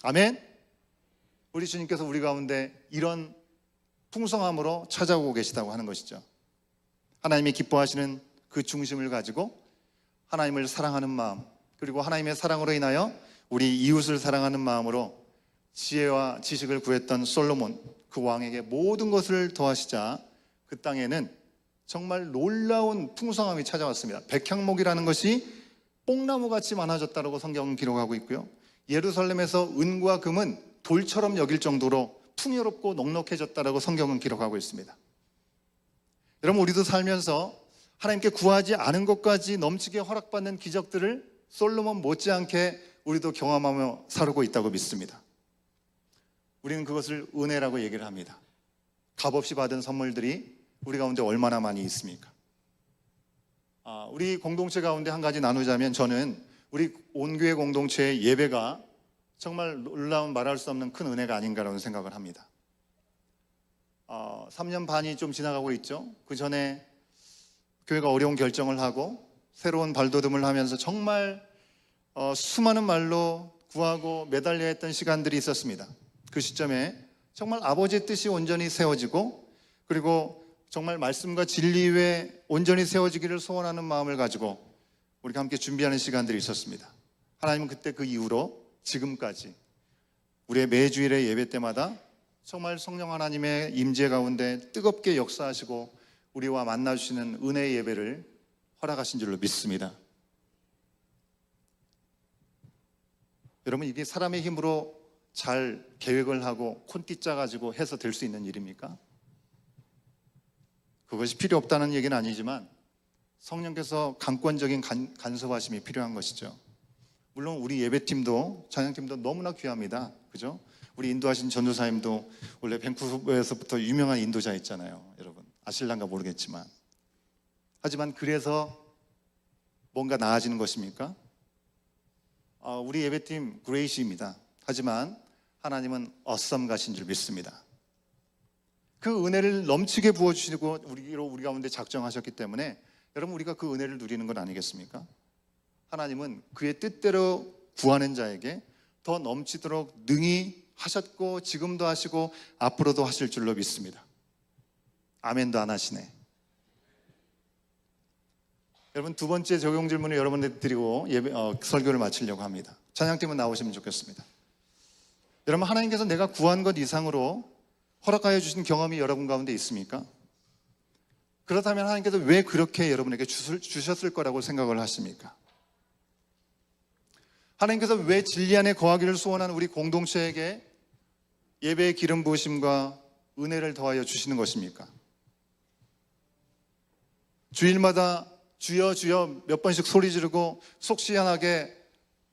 아멘. 우리 주님께서 우리 가운데 이런 풍성함으로 찾아오고 계시다고 하는 것이죠. 하나님이 기뻐하시는 그 중심을 가지고 하나님을 사랑하는 마음, 그리고 하나님의 사랑으로 인하여 우리 이웃을 사랑하는 마음으로 지혜와 지식을 구했던 솔로몬, 그 왕에게 모든 것을 더하시자 그 땅에는 정말 놀라운 풍성함이 찾아왔습니다. 백향목이라는 것이 뽕나무같이 많아졌다고 성경은 기록하고 있고요. 예루살렘에서 은과 금은 돌처럼 여길 정도로 풍요롭고 넉넉해졌다고 성경은 기록하고 있습니다. 여러분, 우리도 살면서 하나님께 구하지 않은 것까지 넘치게 허락받는 기적들을 솔로몬 못지않게 우리도 경험하며 살고 있다고 믿습니다. 우리는 그것을 은혜라고 얘기를 합니다. 값없이 받은 선물들이 우리 가운데 얼마나 많이 있습니까? 우리 공동체 가운데 한 가지 나누자면, 저는 우리 온교회 공동체의 예배가 정말 놀라운 말할 수 없는 큰 은혜가 아닌가라는 생각을 합니다. 3년 반이 좀 지나가고 있죠. 그 전에 교회가 어려운 결정을 하고 새로운 발돋움을 하면서 정말 수많은 말로 구하고 매달려 했던 시간들이 있었습니다. 그 시점에 정말 아버지의 뜻이 온전히 세워지고, 그리고 정말 말씀과 진리 위에 온전히 세워지기를 소원하는 마음을 가지고 우리가 함께 준비하는 시간들이 있었습니다. 하나님은 그때 그 이후로 지금까지 우리의 매주일의 예배 때마다 정말 성령 하나님의 임재 가운데 뜨겁게 역사하시고 우리와 만나주시는 은혜의 예배를 허락하신 줄로 믿습니다. 여러분, 이게 사람의 힘으로 잘 계획을 하고 콘띠 짜가지고 해서 될 수 있는 일입니까? 그것이 필요 없다는 얘기는 아니지만 성령께서 강권적인 간섭하심이 필요한 것이죠. 물론 우리 예배팀도 찬양팀도 너무나 귀합니다. 그죠? 우리 인도하신 전도사님도 원래 밴쿠버에서부터 유명한 인도자 있잖아요. 여러분 아실란가 모르겠지만, 하지만 그래서 뭔가 나아지는 것입니까? 우리 예배팀 그레이시입니다. 하지만 하나님은 어썸 가신 줄 믿습니다. 그 은혜를 넘치게 부어주시고 우리 가운데 작정하셨기 때문에 여러분, 우리가 그 은혜를 누리는 건 아니겠습니까? 하나님은 그의 뜻대로 구하는 자에게 더 넘치도록 능히 하셨고 지금도 하시고 앞으로도 하실 줄로 믿습니다. 아멘도 안 하시네. 여러분, 두 번째 적용 질문을 여러분들 드리고 설교를 마치려고 합니다. 찬양팀은 나오시면 좋겠습니다. 여러분, 하나님께서 내가 구한 것 이상으로 허락하여 주신 경험이 여러분 가운데 있습니까? 그렇다면 하나님께서 왜 그렇게 여러분에게 주셨을 거라고 생각을 하십니까? 하나님께서 왜 진리 안에 거하기를 소원하는 우리 공동체에게 예배의 기름 부으심과 은혜를 더하여 주시는 것입니까? 주일마다 주여 주여 몇 번씩 소리 지르고 속 시원하게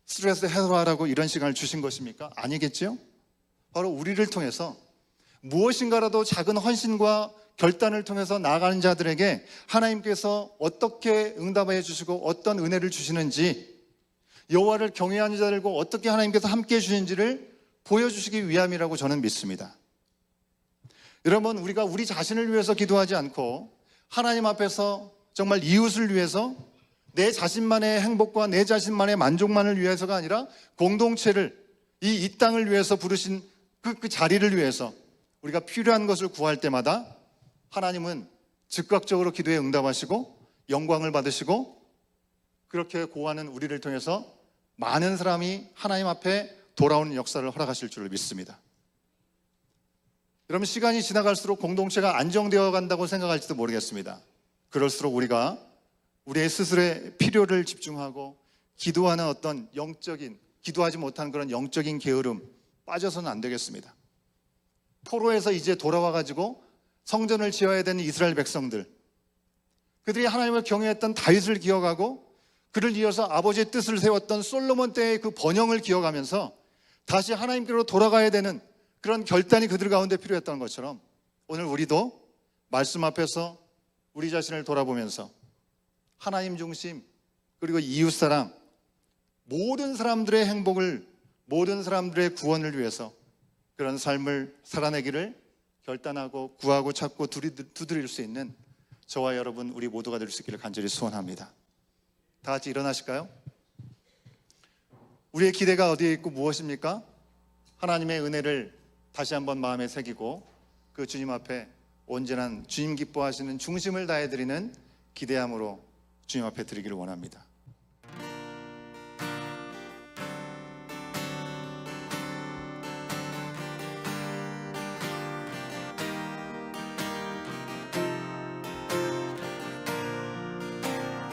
스트레스 해소하라고 이런 시간을 주신 것입니까? 아니겠죠? 바로 우리를 통해서 무엇인가라도 작은 헌신과 결단을 통해서 나아가는 자들에게 하나님께서 어떻게 응답해 주시고 어떤 은혜를 주시는지, 여호와를 경외하는 자들과 어떻게 하나님께서 함께해 주시는지를 보여주시기 위함이라고 저는 믿습니다. 여러분, 우리가 우리 자신을 위해서 기도하지 않고 하나님 앞에서 정말 이웃을 위해서 내 자신만의 행복과 내 자신만의 만족만을 위해서가 아니라 공동체를, 이 땅을 위해서 부르신 그 자리를 위해서 우리가 필요한 것을 구할 때마다 하나님은 즉각적으로 기도에 응답하시고 영광을 받으시고, 그렇게 구하는 우리를 통해서 많은 사람이 하나님 앞에 돌아오는 역사를 허락하실 줄을 믿습니다. 여러분, 시간이 지나갈수록 공동체가 안정되어 간다고 생각할지도 모르겠습니다. 그럴수록 우리가 우리의 스스로의 필요를 집중하고 기도하는 어떤 영적인, 기도하지 못하는 그런 영적인 게으름 빠져서는 안 되겠습니다. 포로에서 이제 돌아와가지고 성전을 지어야 되는 이스라엘 백성들, 그들이 하나님을 경외했던 다윗을 기억하고 그를 이어서 아버지의 뜻을 세웠던 솔로몬 때의 그 번영을 기억하면서 다시 하나님께로 돌아가야 되는 그런 결단이 그들 가운데 필요했던 것처럼 오늘 우리도 말씀 앞에서 우리 자신을 돌아보면서 하나님 중심 그리고 이웃사랑, 모든 사람들의 행복을, 모든 사람들의 구원을 위해서 그런 삶을 살아내기를 결단하고 구하고 찾고 두드릴 수 있는 저와 여러분 우리 모두가 될 수 있기를 간절히 소원합니다. 다 같이 일어나실까요? 우리의 기대가 어디에 있고 무엇입니까? 하나님의 은혜를 다시 한번 마음에 새기고 그 주님 앞에 온전한 주님 기뻐하시는 중심을 다해드리는 기대함으로 주님 앞에 드리기를 원합니다.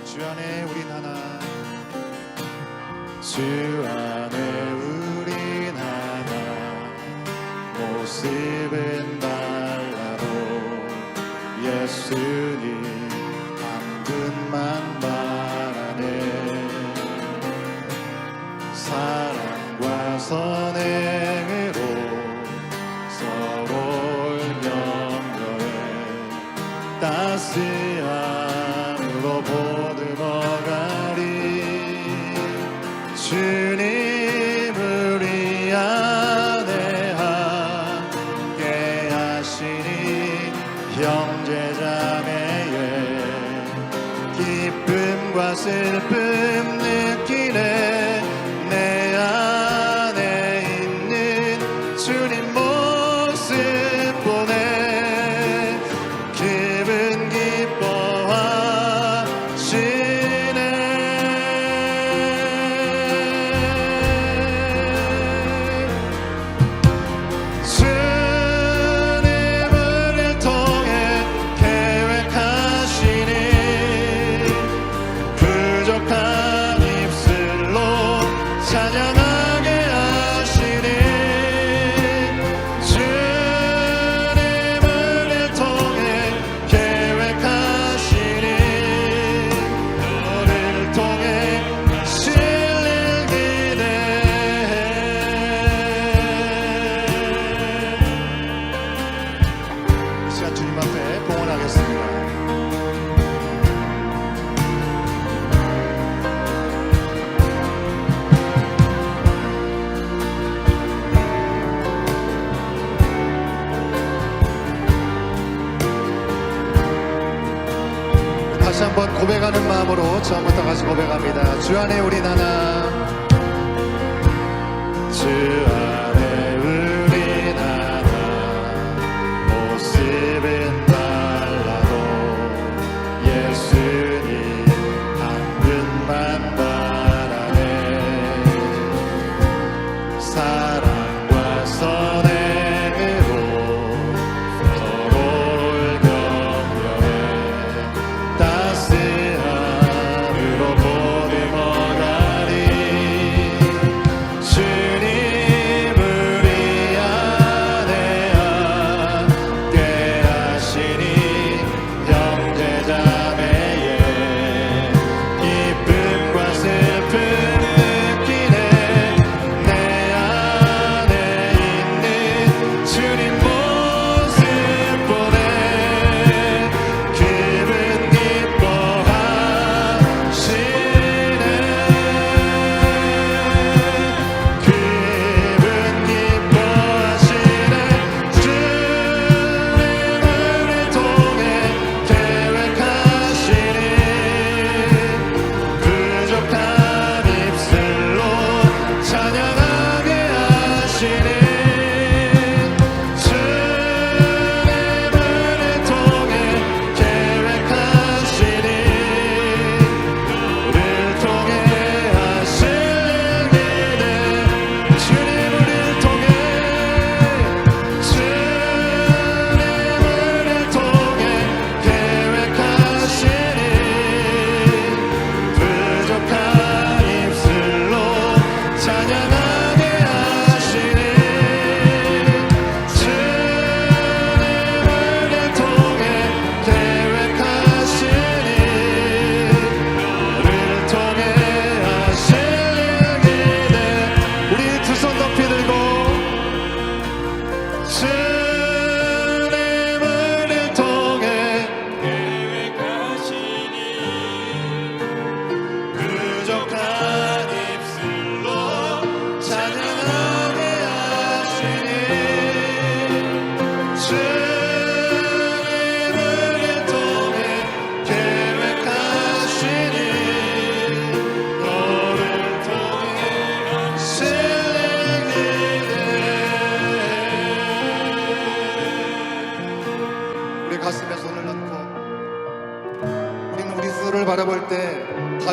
주 안에 우린 하나, 주 안에 우린 하나, 모습은 달라도 예수님 한 분만 바라네. 사랑과 선행으로 서로를 격려해 따스함으로 보듬어가리. 주님 우리 안에 함께 하시니 형제자매의 기쁨과 슬픔 느끼네. 내 안에 있는 주님 모습 보네. 기분 기뻐하시네. 주님을 통해 계획하시니 부족한 입술로 찬양하게 하시니. 주님을 통해 계획하시니 너를 통해 실릴 기대해. 이 시간 주님 앞에 봉헌하겠습니다. 다시 한번 고백하는 마음으로 처음부터 다시 고백합니다. 주 안에 우린 하나, 주 안에 우린 하나, 모습은 달라도 예수님 한 분만 바라네. 사랑과 선행으로 서로를 격려해 따스함으로 보듬어가리. 주님 우리 안에 함께 하시니 형제자매의 기쁨과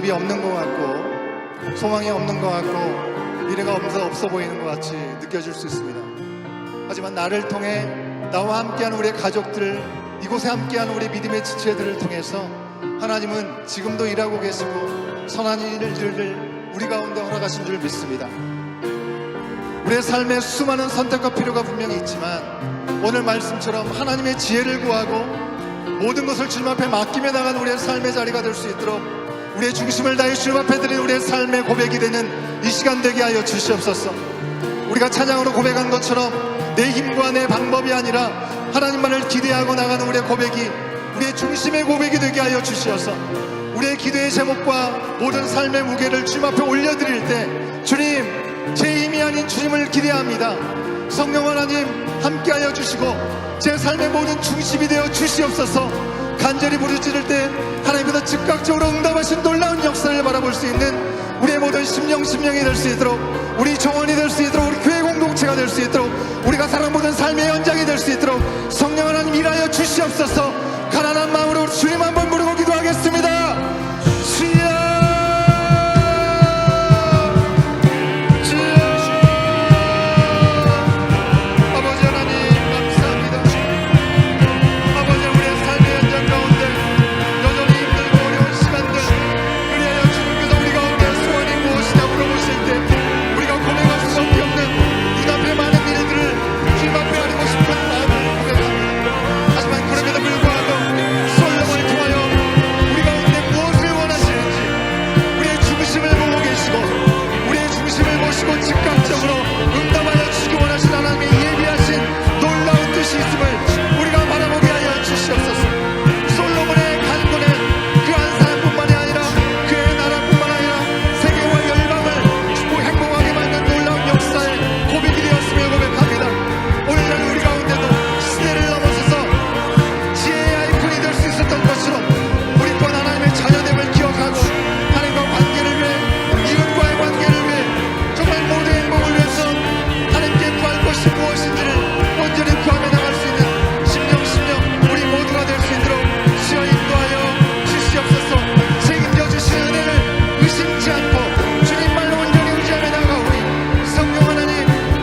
답이 없는 것 같고 소망이 없는 것 같고 미래가 없어 보이는 것 같이 느껴질 수 있습니다. 하지만 나를 통해 나와 함께하는 우리의 가족들, 이곳에 함께하는 우리 믿음의 지체들을 통해서 하나님은 지금도 일하고 계시고 선한 일을 우리 가운데 허락하신 줄 믿습니다. 우리의 삶에 수많은 선택과 필요가 분명히 있지만 오늘 말씀처럼 하나님의 지혜를 구하고 모든 것을 주님 앞에 맡기며 나가는 우리의 삶의 자리가 될 수 있도록 우리의 중심을 다해 주님 앞에 드리는 우리의 삶의 고백이 되는 이 시간 되게 하여 주시옵소서. 우리가 찬양으로 고백한 것처럼 내 힘과 내 방법이 아니라 하나님만을 기대하고 나가는 우리의 고백이 우리의 중심의 고백이 되게 하여 주시어서 우리의 기도의 제목과 모든 삶의 무게를 주님 앞에 올려드릴 때 주님, 제 힘이 아닌 주님을 기대합니다. 성령 하나님 함께하여 주시고 제 삶의 모든 중심이 되어 주시옵소서. 간절히 부르짖을 때 하나님께서 즉각적으로 응답하신 놀라운 역사를 바라볼 수 있는 우리의 모든 심령이 될 수 있도록, 우리 정원이 될 수 있도록, 우리 교회 공동체가 될 수 있도록, 우리가 살아온 모든 삶의 현장이 될 수 있도록 성령 하나님 일하여 주시옵소서. 가난한 마음으로 주님 한번 부르고 기도하겠습니다. 주여, 아버지 하나님 감사합니다. 아버지, 우리의 삶의 현장 가운데 여전히 힘들고 어려운 시간들, 그리하여 주님께서 우리 가운데 소원이 무엇이냐 물어보실 때 우리가 고백할 수밖에 없는 눈앞의 많은 일들을 주님 앞에 하리고 싶은 마음을 고백합니다. 하지만 그럼에도 불구하고 솔로몬을 통하여 우리 가운데 무엇을 원하시는지 우리의 중심을 보고 계시고 우리의 중심을 보시고 즉각적으로 응답하여 주시기 원하시는 하나님의 예비하신 놀라운 뜻이 있음을 우리가 바라보게 하여 주시옵소서. 솔로몬의 간구는 그 한 사람뿐만이 아니라 그의 나라뿐만 아니라 세계와 열방을 행복하게 만든 놀라운 역사의 고백이 되었음을 고백합니다. 오늘날 우리 가운데도 시대를 넘어서서 지혜의 아이콘이 될 수 있었던 것처럼 우리 또한 하나님의 자녀됨을 기억하고 하나님과 관계를 위해, 이웃과의 관계를 위해, 정말 모두의 행복을 위해서 하나님께 구할 것이 무엇인지를 온전히 구하며 나갈 수 있는 심령 우리 모두가 될 수 있도록 주여 인도하여 주시옵소서. 책임져 주시는 은혜를 의심치 않고 주님만을 온전히 의지하며 나가오니 성령 하나님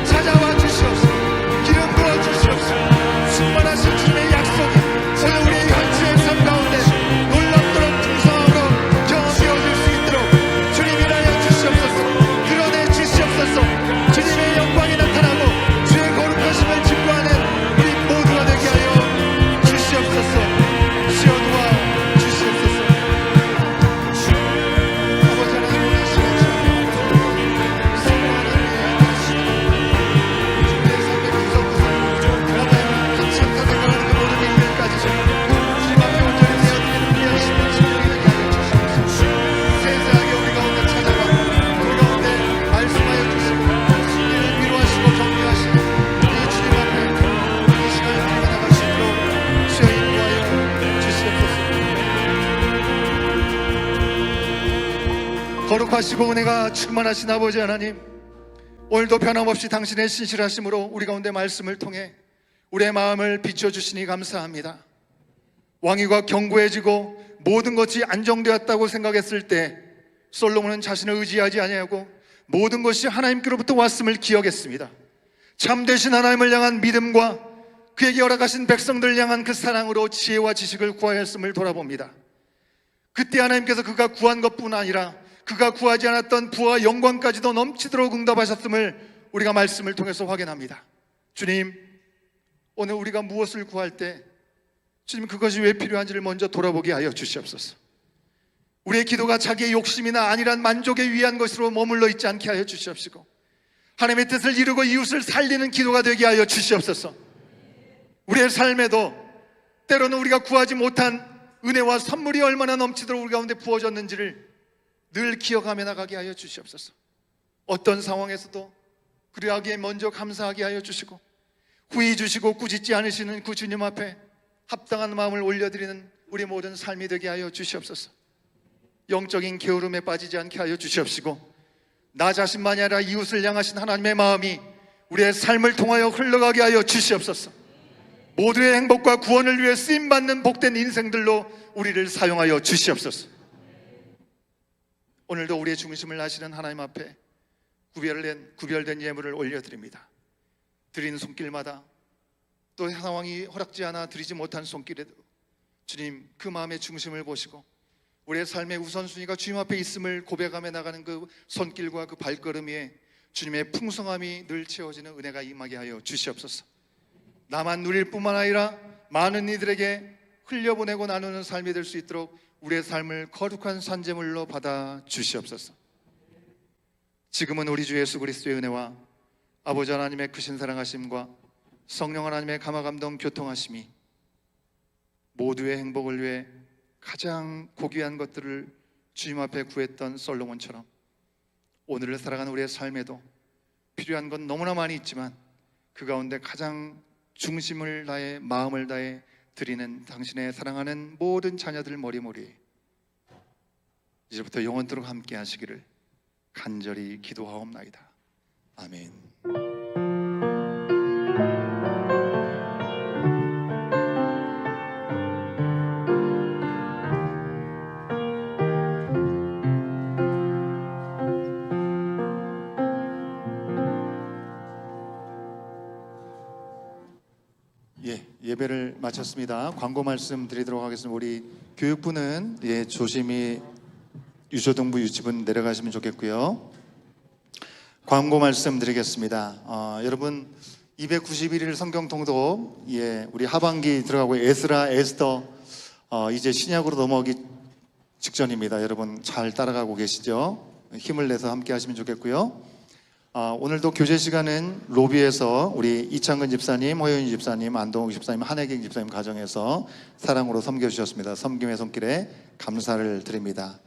찾아와 주시옵소서. 기름 부어 주시옵소서. 충만하신 주님의 약속이 오늘 우리의 현실의 삶 가운데 놀랍도록 풍성함으로 경험되어질 수 있도록 주님 일하여 주시옵소서. 드러내 주시옵소서. 주님의 영광이 나타나고 주의 거룩하심을 증거하는 우리 모두가 되게 하여 주시옵소서. 주여 도와 주시옵소서. 아버지 하나님, 오늘 시간 주님 성령 하나님의 주님의 삶의 구석구석 그러나 같이 함께 걸어가는 모든 일들까지 주님 앞에 온전히 내어드리는 우리의 심령이 되게 하여 주시옵소서. 세세하게 우리 가운데 찾아와 우리 가운데 말씀하여 주시고 우리를 위로하시고 격려하시는 이 주님 앞에 이 시간을 우리가 나갈 수 있도록 주여 인도하여 주시옵소서. 거룩하시고 은혜가 충만하신 아버지 하나님, 오늘도 변함없이 당신의 신실하심으로 우리 가운데 말씀을 통해 우리의 마음을 비춰주시니 감사합니다. 왕위가 견고해지고 모든 것이 안정되었다고 생각했을 때 솔로몬은 자신을 의지하지 아니하고 모든 것이 하나님께로부터 왔음을 기억했습니다. 참되신 하나님을 향한 믿음과 그에게 허락하신 백성들을 향한 그 사랑으로 지혜와 지식을 구하였음을 돌아봅니다. 그때 하나님께서 그가 구한 것뿐 아니라 그가 구하지 않았던 부와 영광까지도 넘치도록 응답하셨음을 우리가 말씀을 통해서 확인합니다. 주님, 오늘 우리가 무엇을 구할 때 주님 그것이 왜 필요한지를 먼저 돌아보게 하여 주시옵소서. 우리의 기도가 자기의 욕심이나 안일한 만족에 위한 것으로 머물러 있지 않게 하여 주시옵시고 하나님의 뜻을 이루고 이웃을 살리는 기도가 되게 하여 주시옵소서. 우리의 삶에도 때로는 우리가 구하지 못한 은혜와 선물이 얼마나 넘치도록 우리 가운데 부어졌는지를 늘 기억하며 나가게 하여 주시옵소서. 어떤 상황에서도 그러하기에 먼저 감사하게 하여 주시고 후히 주시고 꾸짖지 않으시는 그 주님 앞에 합당한 마음을 올려드리는 우리 모든 삶이 되게 하여 주시옵소서. 영적인 게으름에 빠지지 않게 하여 주시옵시고 나 자신만이 아니라 이웃을 향하신 하나님의 마음이 우리의 삶을 통하여 흘러가게 하여 주시옵소서. 모두의 행복과 구원을 위해 쓰임받는 복된 인생들로 우리를 사용하여 주시옵소서. 오늘도 우리의 중심을 아시는 하나님 앞에 구별된 예물을 올려드립니다. 드린 손길마다 또 상황이 허락지 않아 드리지 못한 손길에도 주님 그 마음의 중심을 보시고 우리의 삶의 우선순위가 주님 앞에 있음을 고백하며 나가는 그 손길과 그 발걸음 위에 주님의 풍성함이 늘 채워지는 은혜가 임하게 하여 주시옵소서. 나만 누릴 뿐만 아니라 많은 이들에게 흘려보내고 나누는 삶이 될 수 있도록 우리의 삶을 거룩한 산제물로 받아 주시옵소서. 지금은 우리 주 예수 그리스도의 은혜와 아버지 하나님의 크신 사랑하심과 성령 하나님의 감화감동 교통하심이 모두의 행복을 위해 가장 고귀한 것들을 주님 앞에 구했던 솔로몬처럼 오늘을 살아가는 우리의 삶에도 필요한 건 너무나 많이 있지만 그 가운데 가장 중심을 다해 마음을 다해 드리는 당신의 사랑하는 모든 자녀들 머리머리 이제부터 영원토록 함께 하시기를 간절히 기도하옵나이다. 아멘. 예배를 마쳤습니다. 광고 말씀 드리도록 하겠습니다. 우리 교육부는 조심히 유초등부 유치분 내려가시면 좋겠고요. 광고 말씀 드리겠습니다. 여러분 291일 성경 통독 우리 하반기 들어가고 에스라, 에스더 이제 신약으로 넘어오기 직전입니다. 여러분 잘 따라가고 계시죠? 힘을 내서 함께 하시면 좋겠고요. 오늘도 교제 시간은 로비에서 우리 이창근 집사님, 허윤희 집사님, 안동욱 집사님, 한혜경 집사님 가정에서 사랑으로 섬겨주셨습니다. 섬김의 손길에 감사를 드립니다.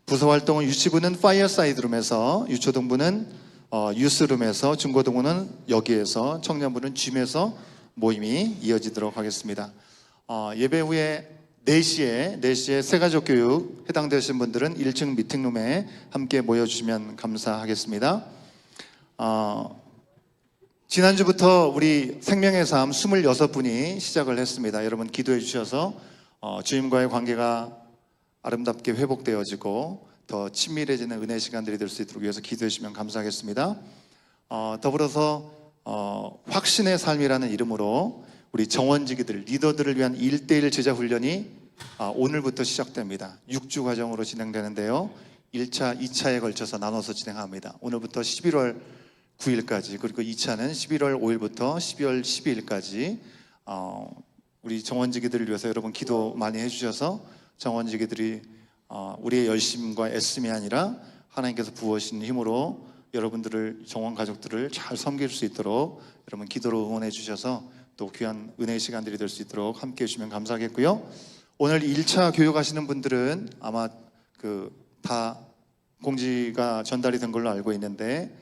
부서 활동은 유치부는 파이어사이드룸에서, 유초등부는 유스룸에서, 중고등부는 여기에서, 청년부는 gym에서 모임이 이어지도록 하겠습니다. 예배 후에 4시에 새가족 교육 해당되신 분들은 1층 미팅룸에 함께 모여주시면 감사하겠습니다. 지난주부터 우리 생명의 삶 26분이 시작을 했습니다. 여러분 기도해 주셔서 주님과의 관계가 아름답게 회복되어지고 더 친밀해지는 은혜 시간들이 될 수 있도록 위해서 기도해 주시면 감사하겠습니다. 더불어서 확신의 삶이라는 이름으로 우리 정원지기들, 리더들을 위한 1:1 제자 훈련이 오늘부터 시작됩니다. 6주 과정으로 진행되는데요. 1차, 2차에 걸쳐서 나눠서 진행합니다. 오늘부터 11월 9일까지, 그리고 2차는 11월 5일부터 12월 12일까지 우리 정원지기들을 위해서 여러분 기도 많이 해주셔서 정원지기들이 우리의 열심과 애씀이 아니라 하나님께서 부어주신 힘으로 여러분들을, 정원 가족들을 잘 섬길 수 있도록 여러분 기도로 응원해 주셔서 또 귀한 은혜의 시간들이 될 수 있도록 함께 해주시면 감사하겠고요. 오늘 1차 교육하시는 분들은 아마 다 공지가 전달이 된 걸로 알고 있는데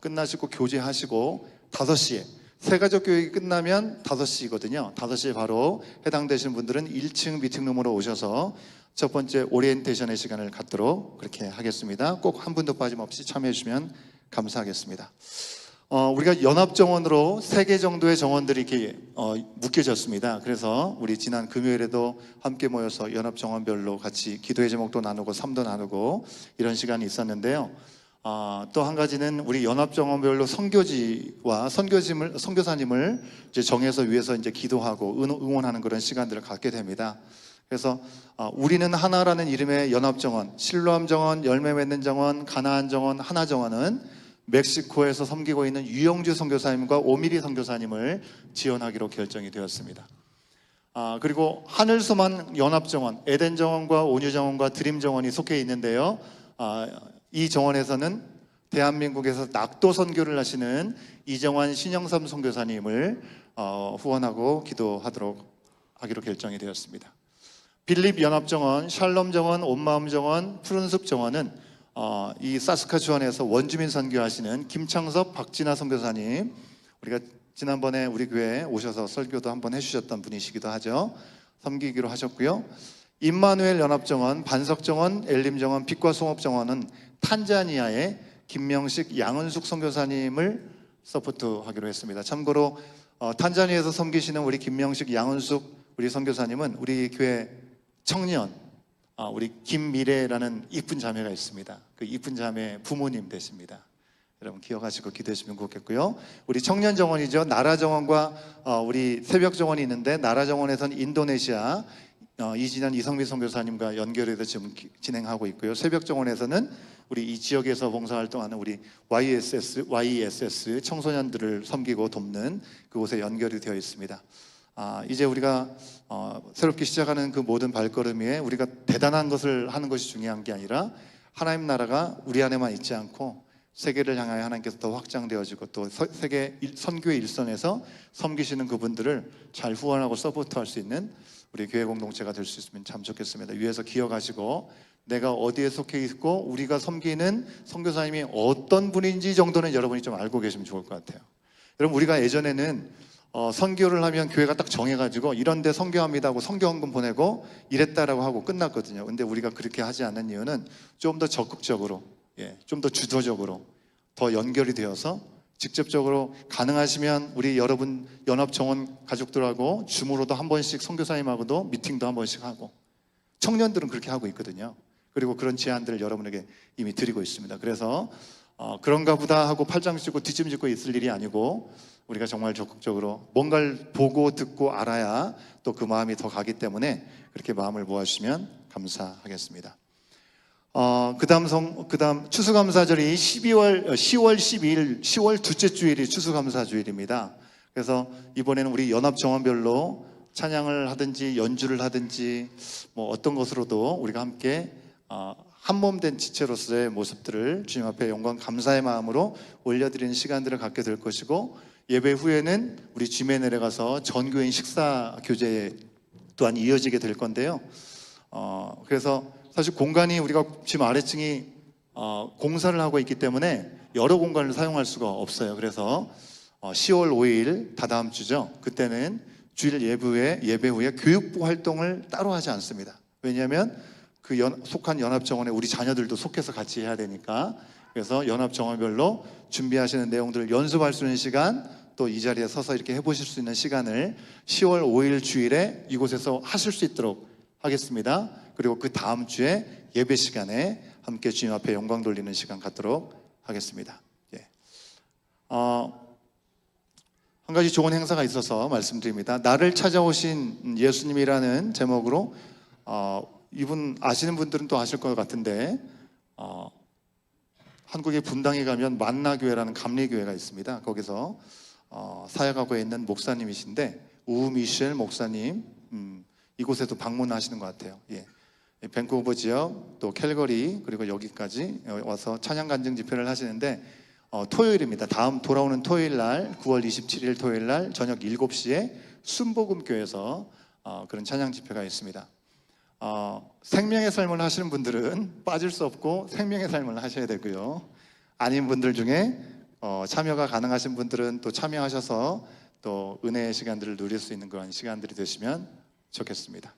끝나시고 교제하시고 5시에 새가족 교육이 끝나면 5시거든요. 5시에 바로 해당되시는 분들은 1층 미팅룸으로 오셔서 첫 번째 오리엔테이션의 시간을 갖도록 그렇게 하겠습니다. 꼭 한 분도 빠짐없이 참여해 주시면 감사하겠습니다. 우리가 연합정원으로 3개 정도의 정원들이 이렇게 묶여졌습니다. 그래서 우리 지난 금요일에도 함께 모여서 연합정원별로 같이 기도의 제목도 나누고 삶도 나누고 이런 시간이 있었는데요. 또 한 가지는 우리 연합정원별로 선교지와 선교사님을 이제 정해서 위해서 이제 기도하고 응원하는 그런 시간들을 갖게 됩니다. 그래서 우리는 하나라는 이름의 연합정원, 실로암 정원, 열매 맺는 정원, 가나안 정원, 하나 정원은 멕시코에서 섬기고 있는 유영주 선교사님과 오미리 선교사님을 지원하기로 결정이 되었습니다. 그리고 하늘소만 연합정원, 에덴정원과 온유정원과 드림정원이 속해 있는데요. 이 정원에서는 대한민국에서 낙도 선교를 하시는 이정환 신영삼 선교사님을 후원하고 기도하도록 하기로 결정이 되었습니다. 빌립 연합정원, 샬롬 정원, 온마음 정원, 푸른숲 정원은 이 사스카추안에서 원주민 선교하시는 김창섭, 박진아 선교사님, 우리가 지난번에 우리 교회에 오셔서 설교도 한번 해주셨던 분이시기도 하죠. 섬기기로 하셨고요. 임마누엘 연합정원, 반석정원, 엘림정원, 빛과 송업정원은 탄자니아의 김명식, 양은숙 선교사님을 서포트하기로 했습니다. 참고로 탄자니아에서 섬기시는 우리 김명식, 양은숙 우리 선교사님은 우리 교회 청년 우리 김미래라는 이쁜 자매가 있습니다. 그 이쁜 자매 부모님 되십니다. 여러분 기억하시고 기도하시면 좋겠고요. 우리 청년 정원이죠. 나라 정원과 우리 새벽 정원이 있는데, 나라 정원에서는 인도네시아 이진현 이성미 선교사님과 연결해서 지금 진행하고 있고요. 새벽 정원에서는 우리 이 지역에서 봉사활동하는 우리 YESS 청소년들을 섬기고 돕는 그곳에 연결이 되어 있습니다. 이제 우리가 새롭게 시작하는 그 모든 발걸음 위에 우리가 대단한 것을 하는 것이 중요한 게 아니라, 하나님 나라가 우리 안에만 있지 않고 세계를 향하여 하나님께서 더 확장되어지고, 또 세계 선교의 일선에서 섬기시는 그분들을 잘 후원하고 서포트할 수 있는 우리 교회 공동체가 될 수 있으면 참 좋겠습니다. 위에서 기억하시고, 내가 어디에 속해 있고 우리가 섬기는 선교사님이 어떤 분인지 정도는 여러분이 좀 알고 계시면 좋을 것 같아요. 여러분, 우리가 예전에는 선교를 하면 교회가 딱 정해가지고 이런 데 선교합니다 하고 선교헌금 보내고 이랬다라고 하고 끝났거든요. 근데 우리가 그렇게 하지 않는 이유는 좀 더 적극적으로, 좀 더 주도적으로 더 연결이 되어서 직접적으로 가능하시면 우리 여러분 연합정원 가족들하고 줌으로도 한 번씩 선교사님하고도 미팅도 한 번씩 하고, 청년들은 그렇게 하고 있거든요. 그리고 그런 제안들을 여러분에게 이미 드리고 있습니다. 그래서 그런가 보다 하고 팔짱 씻고 뒷짐짓고 있을 일이 아니고, 우리가 정말 적극적으로 뭔가를 보고 듣고 알아야 또 그 마음이 더 가기 때문에 그렇게 마음을 모아주시면 감사하겠습니다. 그다음 추수감사절이 10월 12일, 10월 둘째 주일이 추수감사주일입니다. 그래서 이번에는 우리 연합정원별로 찬양을 하든지 연주를 하든지 뭐 어떤 것으로도 우리가 함께 한몸된 지체로서의 모습들을 주님 앞에 영광 감사의 마음으로 올려드리는 시간들을 갖게 될 것이고, 예배 후에는 우리 줌에 내려가서 전교인 식사 교제 또한 이어지게 될 건데요. 그래서 사실 공간이, 우리가 지금 아래층이 공사를 하고 있기 때문에 여러 공간을 사용할 수가 없어요. 그래서 10월 5일 다다음 주죠. 그때는 주일 예배 후에 교육부 활동을 따로 하지 않습니다. 왜냐하면 그 속한 연합정원에 우리 자녀들도 속해서 같이 해야 되니까. 그래서 연합정원별로 준비하시는 내용들을 연습할 수 있는 시간, 또 이 자리에 서서 이렇게 해보실 수 있는 시간을 10월 5일 주일에 이곳에서 하실 수 있도록 하겠습니다. 그리고 그 다음 주에 예배 시간에 함께 주님 앞에 영광 돌리는 시간 갖도록 하겠습니다. 한 가지 좋은 행사가 있어서 말씀드립니다. 나를 찾아오신 예수님이라는 제목으로, 이분 아시는 분들은 또 아실 것 같은데, 한국의 분당에 가면 만나교회라는 감리교회가 있습니다. 거기서 사역하고 있는 목사님이신데, 우미셸 목사님, 이곳에도 방문하시는 것 같아요. 밴쿠버 지역, 또 캘거리, 그리고 여기까지 와서 찬양 간증 집회를 하시는데, 토요일입니다. 다음 돌아오는 토요일 날, 9월 27일 토요일 날 저녁 7시에 순복음교회에서 그런 찬양 집회가 있습니다. 생명의 삶을 하시는 분들은 빠질 수 없고 생명의 삶을 하셔야 되고요. 아닌 분들 중에 참여가 가능하신 분들은 또 참여하셔서 또 은혜의 시간들을 누릴 수 있는 그런 시간들이 되시면 좋겠습니다.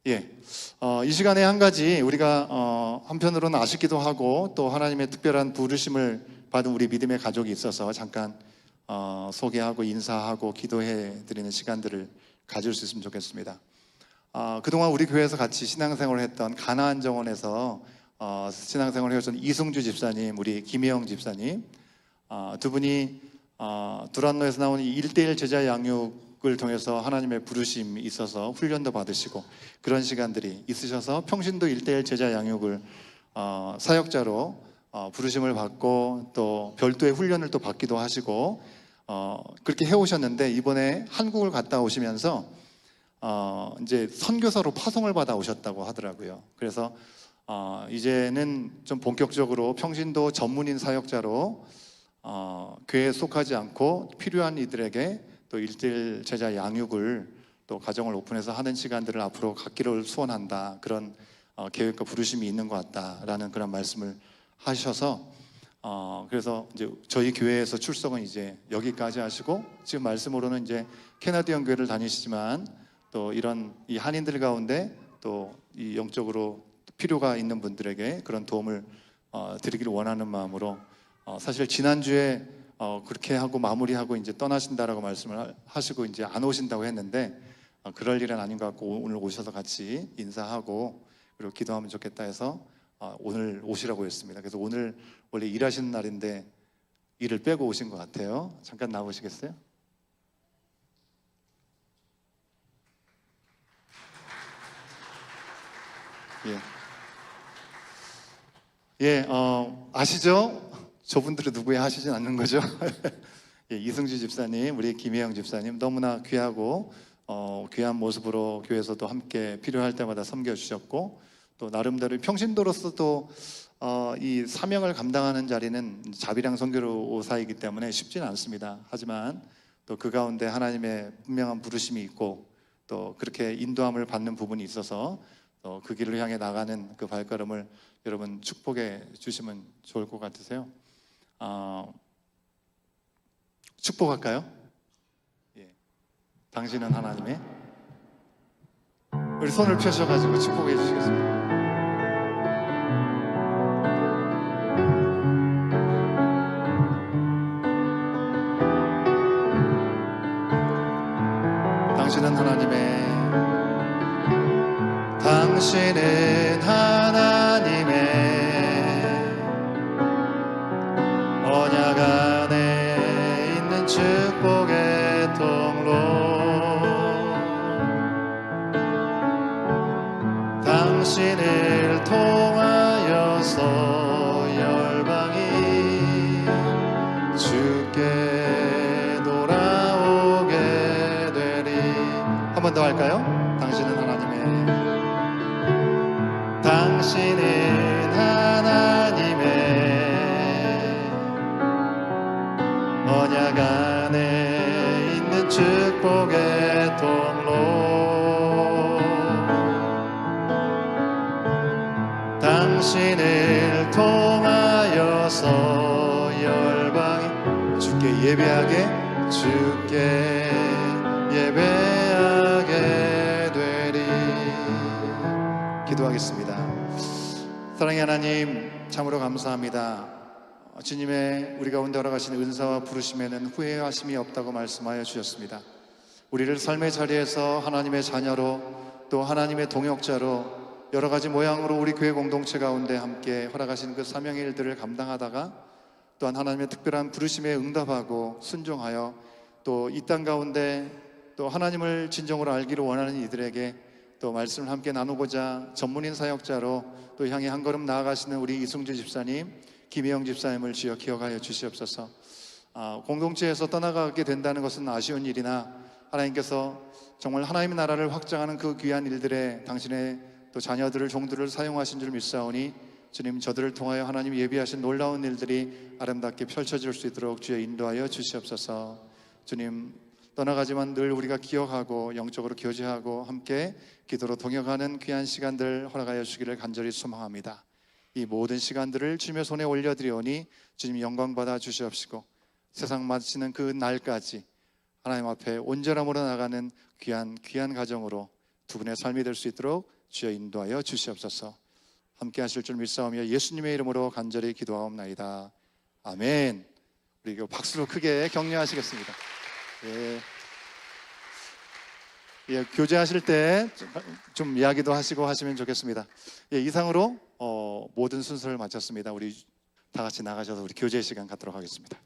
이 시간에 한 가지 우리가 한편으로는 아쉽기도 하고 또 하나님의 특별한 부르심을 받은 우리 믿음의 가족이 있어서 잠깐 소개하고 인사하고 기도해 드리는 시간들을 가질 수 있으면 좋겠습니다. 그동안 우리 교회에서 같이 신앙생활을 했던 가나안 정원에서 신앙생활을 해오신 이승주 집사님, 우리 김혜영 집사님, 두 분이 두란노에서 나온 1:1 제자 양육을 통해서 하나님의 부르심이 있어서 훈련도 받으시고 그런 시간들이 있으셔서 평신도 1:1 제자 양육을 사역자로 부르심을 받고 또 별도의 훈련을 또 받기도 하시고 그렇게 해오셨는데, 이번에 한국을 갔다 오시면서 이제 선교사로 파송을 받아 오셨다고 하더라고요. 그래서 이제는 좀 본격적으로 평신도 전문인 사역자로 교회에 속하지 않고 필요한 이들에게 또 1:1 제자 양육을 또 가정을 오픈해서 하는 시간들을 앞으로 갖기를 소원한다, 그런 계획과 부르심이 있는 것 같다라는 그런 말씀을 하셔서 그래서 이제 저희 교회에서 출석은 이제 여기까지 하시고, 지금 말씀으로는 이제 캐나디언 교회를 다니시지만 또 이런 이 한인들 가운데 또 이 영적으로 필요가 있는 분들에게 그런 도움을 드리기를 원하는 마음으로 사실 지난주에 그렇게 하고 마무리하고 이제 떠나신다라고 말씀을 하시고 이제 안 오신다고 했는데 그럴 일은 아닌 것 같고 오늘 오셔서 같이 인사하고 그리고 기도하면 좋겠다 해서 오늘 오시라고 했습니다. 그래서 오늘 원래 일하시는 날인데 일을 빼고 오신 것 같아요. 잠깐 나오시겠어요? 아시죠? 저분들은 누구야 하시진 않는 거죠? 이승주 집사님, 우리 김혜영 집사님 너무나 귀하고 귀한 모습으로 교회에서도 함께 필요할 때마다 섬겨주셨고 또 나름대로 평신도로서도 이 사명을 감당하는 자리는 자비랑 선교사이기 때문에 쉽지는 않습니다. 하지만 또 그 가운데 하나님의 분명한 부르심이 있고 또 그렇게 인도함을 받는 부분이 있어서 그 길을 향해 나가는 그 발걸음을 여러분 축복해 주시면 좋을 것 같으세요. 축복할까요? 당신은 하나님의 우리 손을 펴셔가지고 축복해 주시겠습니다. 당신은 하나님의 언약 안에 있는 축복의 통로 당신을 통하여서 열방이 주께 돌아오게 되리. 한 번 더 할까요? 당신은 하나님의 언약 안에 있는 축복의 통로 당신을 통하여서 열방이 주께 예배하게 되리. 기도하겠습니다. 사랑의 하나님, 참으로 감사합니다. 주님의 우리 가운데 허락하신 은사와 부르심에는 후회하심이 없다고 말씀하여 주셨습니다. 우리를 삶의 자리에서 하나님의 자녀로 또 하나님의 동역자로 여러 가지 모양으로 우리 교회 공동체 가운데 함께 허락하신 그 사명의 일들을 감당하다가 또한 하나님의 특별한 부르심에 응답하고 순종하여 또 이 땅 가운데 또 하나님을 진정으로 알기를 원하는 이들에게 또 말씀을 함께 나누고자 전문인 사역자로 또 향해 한 걸음 나아가시는 우리 이승주 집사님, 김혜영 집사님을 주여 기억하여 주시옵소서. 공동체에서 떠나가게 된다는 것은 아쉬운 일이나 하나님께서 정말 하나님의 나라를 확장하는 그 귀한 일들에 당신의 또 자녀들을 종들을 사용하신 줄 믿사오니 주님, 저들을 통하여 하나님 예비하신 놀라운 일들이 아름답게 펼쳐질 수 있도록 주여 인도하여 주시옵소서. 주님, 떠나가지만 늘 우리가 기억하고 영적으로 교제하고 함께 기도로 동역하는 귀한 시간들 허락하여 주기를 간절히 소망합니다. 이 모든 시간들을 주님의 손에 올려드리오니 주님 영광 받아 주시옵시고 세상 마치는 그 날까지 하나님 앞에 온전함으로 나가는 귀한 가정으로 두 분의 삶이 될 수 있도록 주여 인도하여 주시옵소서. 함께 하실 줄 믿사오며 예수님의 이름으로 간절히 기도하옵나이다. 아멘. 우리 이거 박수로 크게 격려하시겠습니다. 교제하실 때 좀 이야기도 하시고 하시면 좋겠습니다. 이상으로 모든 순서를 마쳤습니다. 우리 다 같이 나가셔서 우리 교제 시간 갖도록 하겠습니다.